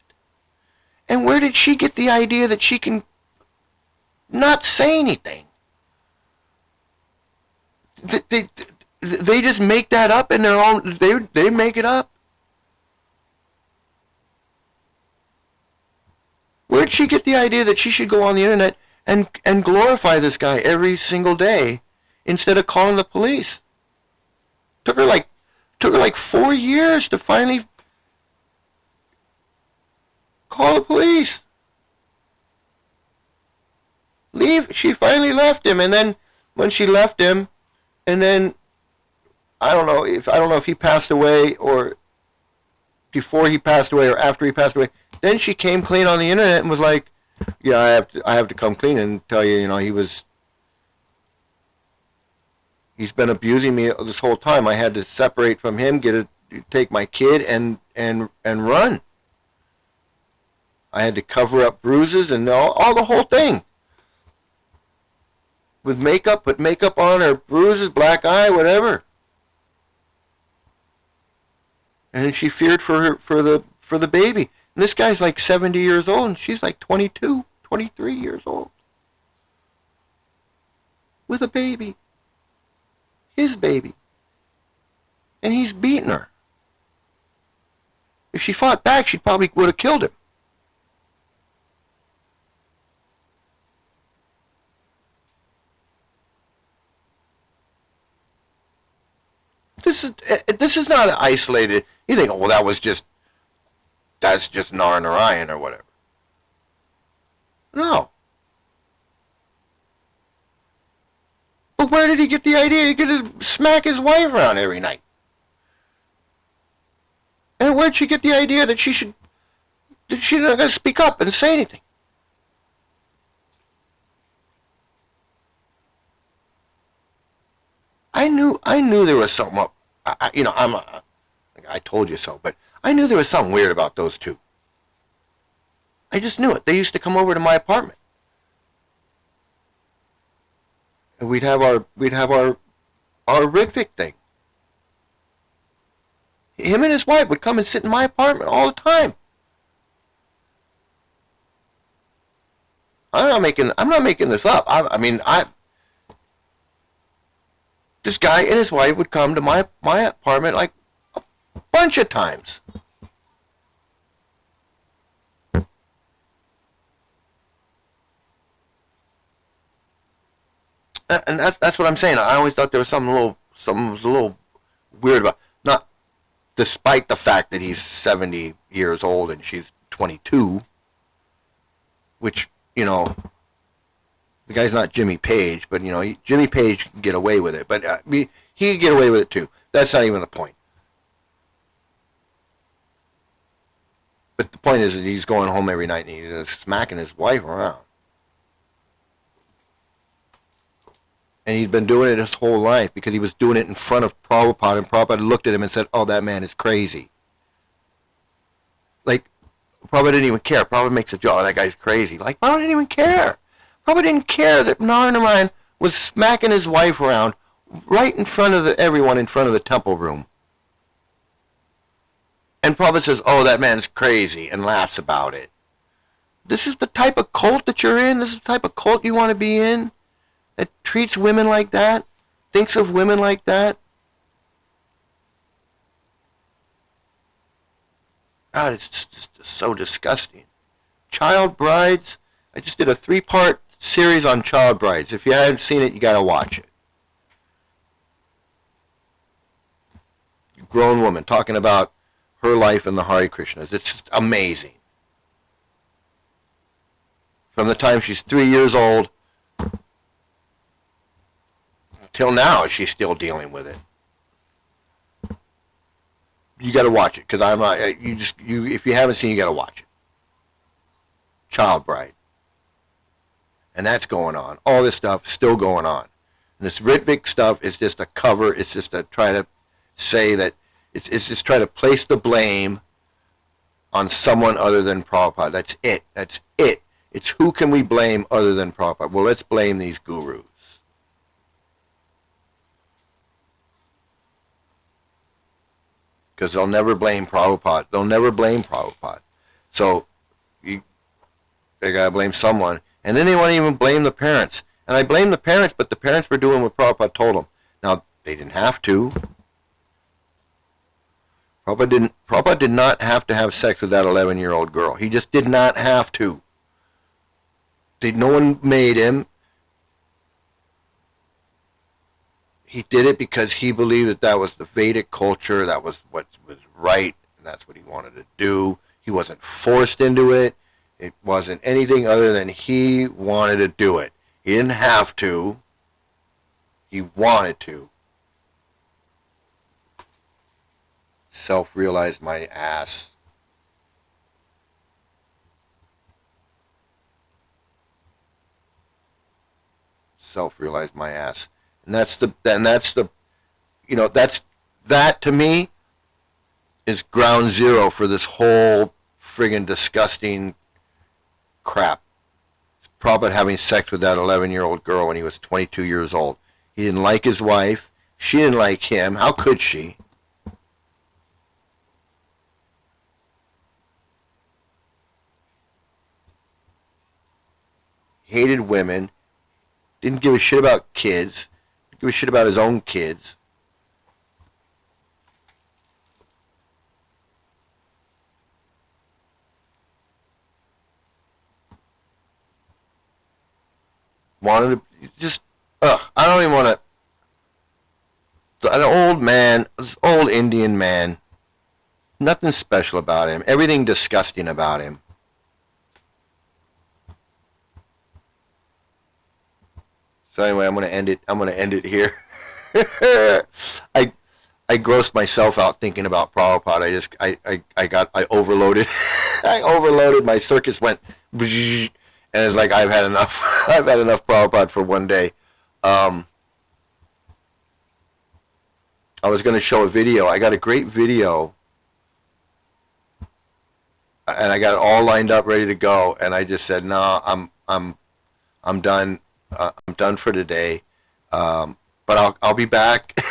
And where did she get the idea that she can not say anything? They just make that up in their own, they make it up. Where'd she get the idea that she should go on the internet and glorify this guy every single day instead of calling the police? Took her like 4 years to finally call the police. She finally left him, and then when she left him, and then I don't know if he passed away or before he passed away or after he passed away. Then she came clean on the internet and was like, "Yeah, I have to come clean and tell you, he's been abusing me this whole time. I had to separate from him, take my kid and run. I had to cover up bruises and all the whole thing. With makeup, put makeup on her, bruises, black eye, whatever. And she feared for the baby. And this guy's like 70 years old, and she's like 22, 23 years old. With a baby. His baby. And he's beating her. If she fought back, she probably would have killed him. This is not isolated. You think, well, that's just Nar Narayan or whatever. No. But where did he get the idea he could smack his wife around every night? And where'd she get the idea that she's not going to speak up and say anything? I knew there was something up. I told you so, but I knew there was something weird about those two. I just knew it. They used to come over to my apartment, and we'd have our Ridvic thing. Him and his wife would come and sit in my apartment all the time. I'm not making this up. This guy and his wife would come to my apartment like a bunch of times. And that's what I'm saying. I always thought there was something was a little weird about, not despite the fact that he's 70 years old and she's 22, which, you know, the guy's not Jimmy Page, but, you know, Jimmy Page can get away with it, but he can get away with it too. That's not even the point. But the point is that he's going home every night and he's smacking his wife around. And he's been doing it his whole life because he was doing it in front of Prabhupada, and Prabhupada looked at him and said, oh, that man is crazy. Like, Prabhupada didn't even care. Prabhupada makes a joke, oh, that guy's crazy. Like, Prabhupada didn't even care. Prabhupada didn't care that Narayana was smacking his wife around right in front of everyone in front of the temple room. And Prabhupada says, oh, that man's crazy, and laughs about it. This is the type of cult that you're in? This is the type of cult you want to be in? That treats women like that? Thinks of women like that? God, it's just so disgusting. Child brides. I just did a 3-part series on child brides. If you haven't seen it, you got to watch it. Grown woman talking about her life in the Hare Krishnas. It's just amazing. From the time she's 3 years old till now, she's still dealing with it. You got to watch it, because I'm not. If you haven't seen, you got to watch it. Child bride, and that's going on. All this stuff is still going on. And this Ritvik stuff is just a cover. It's just to try to say that it's just try to place the blame on someone other than Prabhupada. That's it. That's it. It's who can we blame other than Prabhupada? Well, let's blame these gurus. Because they'll never blame Prabhupada. They'll never blame Prabhupada. So they got to blame someone. And then they want to even blame the parents. And I blame the parents, but the parents were doing what Prabhupada told them. Now, they didn't have to. Prabhupada did not have to have sex with that 11-year-old girl. He just did not have to. No one made him. He did it because he believed that that was the Vedic culture, that was what was right, and that's what he wanted to do. He wasn't forced into it. It wasn't anything other than he wanted to do it. He didn't have to. He wanted to. Self-realized my ass. Self-realized my ass. And that's the, you know, that to me is ground zero for this whole friggin' disgusting crap. Prabhupada having sex with that 11-year-old girl when he was 22 years old. He didn't like his wife. She didn't like him. How could she? Hated women. Didn't give a shit about kids. Didn't give a shit about his own kids. Wanted to just, I don't even want to. An old man, this old Indian man. Nothing special about him. Everything disgusting about him. So anyway, I'm gonna end it here. I grossed myself out thinking about Prabhupada. I overloaded. I overloaded. My circuits went, and it's like I've had enough. I've had enough Prabhupada for one day. I was gonna show a video. I got a great video, and I got it all lined up, ready to go. And I just said, no, I'm done. I'm done for today, but I'll be back,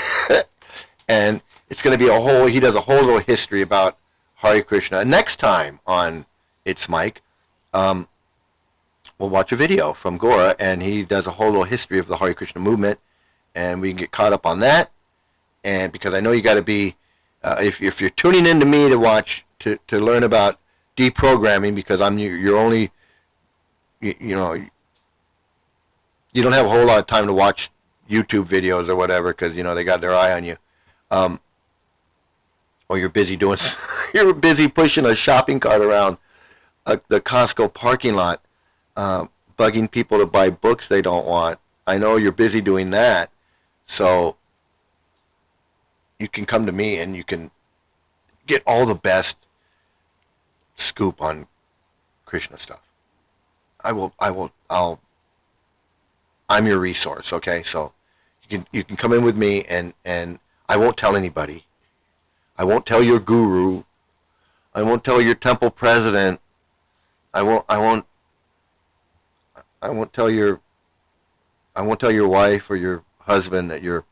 and it's going to be he does a whole little history about Hare Krishna. Next time on ItsMike, we'll watch a video from Gora, and he does a whole little history of the Hare Krishna movement, and we can get caught up on that. And because I know you got to be, if you're tuning in to me to watch, to learn about deprogramming, because I'm your only, you know, you don't have a whole lot of time to watch YouTube videos or whatever because, they got their eye on you. Or you're busy you're busy pushing a shopping cart around the Costco parking lot, bugging people to buy books they don't want. I know you're busy doing that, so you can come to me and you can get all the best scoop on Krishna stuff. I'm your resource, okay? So you can come in with me and I won't tell anybody. I won't tell your guru. I won't tell your temple president. I won't tell your wife or your husband that you're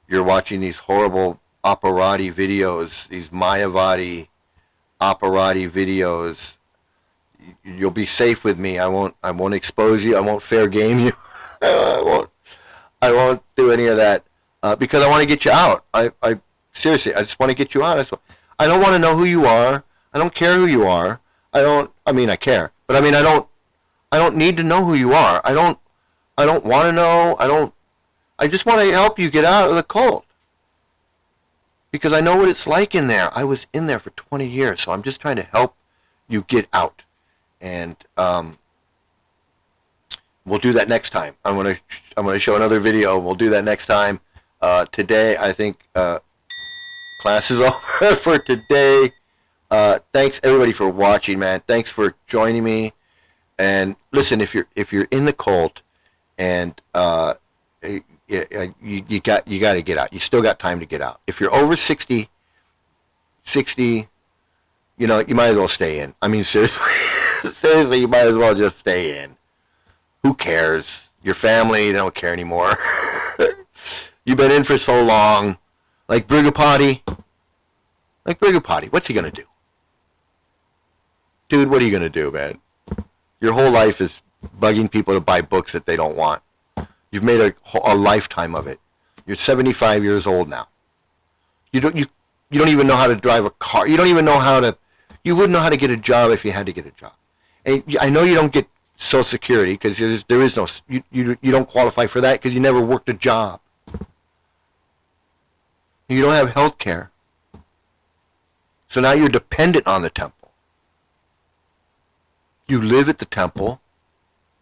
watching these horrible operati videos, these Mayavadi operati videos. You'll be safe with me. I won't expose you. I won't fair game you. I won't do any of that because I want to get you out. I seriously, I just want to get you out. I don't want to know who you are. I don't care who you are. I care, but I don't need to know who you are. I don't want to know. I just want to help you get out of the cult. Because I know what it's like in there. I was in there for 20 years, so I'm just trying to help you get out. And we'll do that next time. I'm gonna show another video. We'll do that next time. Today, I think class is over for today. Thanks everybody for watching, man. Thanks for joining me. And listen, if you're in the cult and you got to get out. You still got time to get out. If you're over 60, you might as well stay in. Seriously, you might as well just stay in. Who cares? Your family, they don't care anymore. You've been in for so long. Like Prabhupada, what's he going to do? Dude, what are you going to do, man? Your whole life is bugging people to buy books that they don't want. You've made a lifetime of it. You're 75 years old now. You don't even know how to drive a car. You wouldn't know how to get a job if you had to get a job. And I know you don't get Social Security because there is no, you don't qualify for that because you never worked a job. You don't have health care. So now you're dependent on the temple. You live at the temple.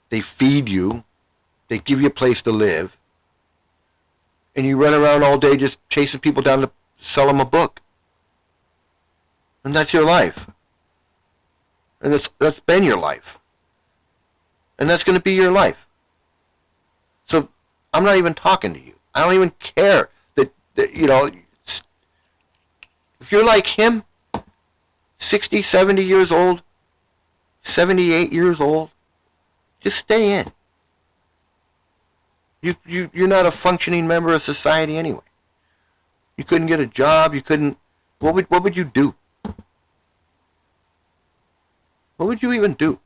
They feed you. They give you a place to live. And you run around all day just chasing people down to sell them a book. And that's your life. And that's been your life. And that's going to be your life. So I'm not even talking to you. I don't even care that if you're like him, 60, 70 years old, 78 years old, just stay in. You're not a functioning member of society anyway. You couldn't get a job. You couldn't. What would you do? What would you even do?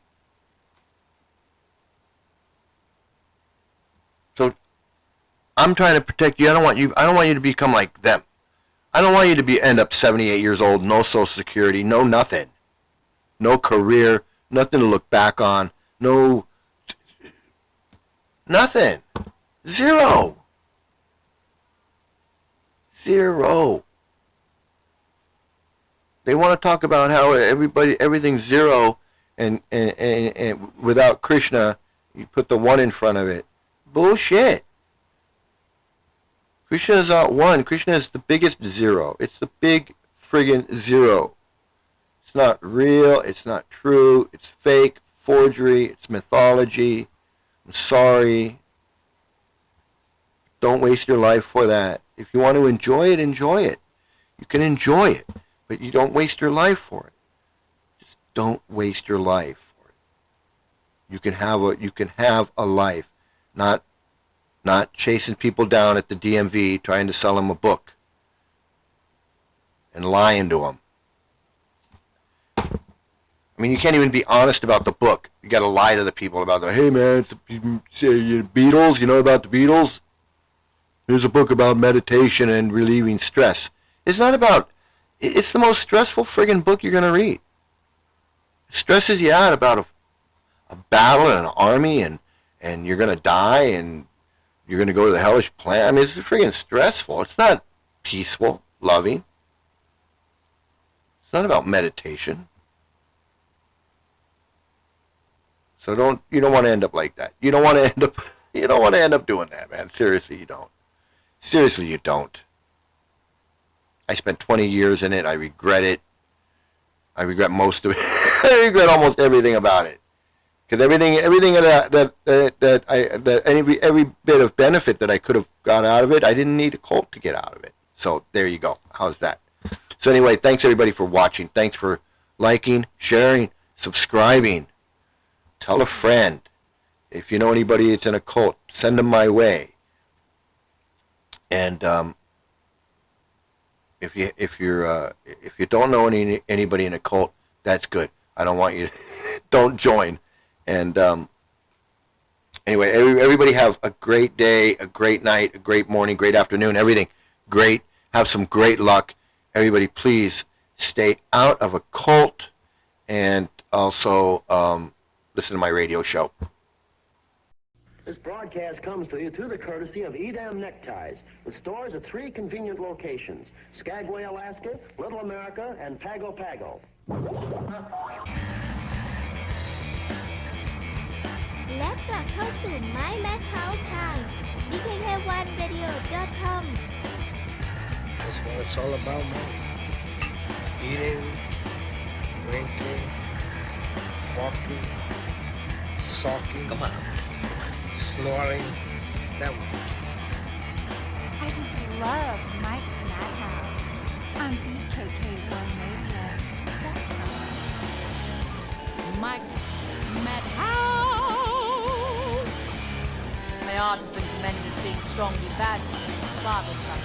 So I'm trying to protect you. I don't want you to become like them. I don't want you to end up 78 years old, no Social Security, no nothing, no career, nothing to look back on, no nothing. Zero. They want to talk about how everything's zero, and without Krishna, you put the one in front of it. Bullshit. Krishna is not one. Krishna is the biggest zero. It's the big friggin' zero. It's not real. It's not true. It's fake, forgery. It's mythology. I'm sorry. Don't waste your life for that. If you want to enjoy it, enjoy it. You can enjoy it, but you don't waste your life for it. Just don't waste your life for it. You can have a life, not chasing people down at the DMV trying to sell them a book and lying to them. I mean, you can't even be honest about the book. You got to lie to the people about the, hey man, it's the Beatles. You know about the Beatles? Here's a book about meditation and relieving stress. It's not about, it's the most stressful friggin' book you're going to read. It stresses you out about a battle and an army and and you're gonna die, and you're gonna go to the hellish planet. I mean, it's freaking stressful. It's not peaceful, loving. It's not about meditation. So you don't want to end up like that. You don't want to end up doing that, man. Seriously, you don't. Seriously, you don't. I spent 20 years in it. I regret it. I regret most of it. I regret almost everything about it. Because every bit of benefit that I could have got out of it, I didn't need a cult to get out of it. So there you go. How's that? So anyway, thanks everybody for watching. Thanks for liking, sharing, subscribing. Tell a friend. If you know anybody that's in a cult, send them my way. And if you don't know anybody in a cult, that's good. I don't want you to don't join. And anyway, everybody have a great day, a great night, a great morning, great afternoon, everything great. Have some great luck. Everybody, please stay out of a cult, and also listen to my radio show. This broadcast comes to you through the courtesy of Edam Neckties, with stores at 3 convenient locations: Skagway, Alaska, Little America, and Pago Pago. Let's go to My Madhouse Town, DKK1Radio.com. That's what it's all about, man. Eating, drinking, fucking, sucking. Come on. Snoring. That one. I just love Mike's Madhouse on BKK1Radio.com. Mike's Madhouse. My art has been commended as being strongly vaginal and father-son.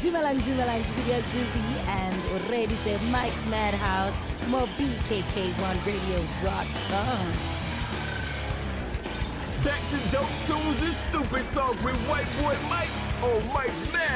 Dumalang, Julia Zuzi, and already to Mike's Madhouse, more BKK1Radio.com. Back to dope tunes and stupid talk with white boy Mike on Mike's Madhouse.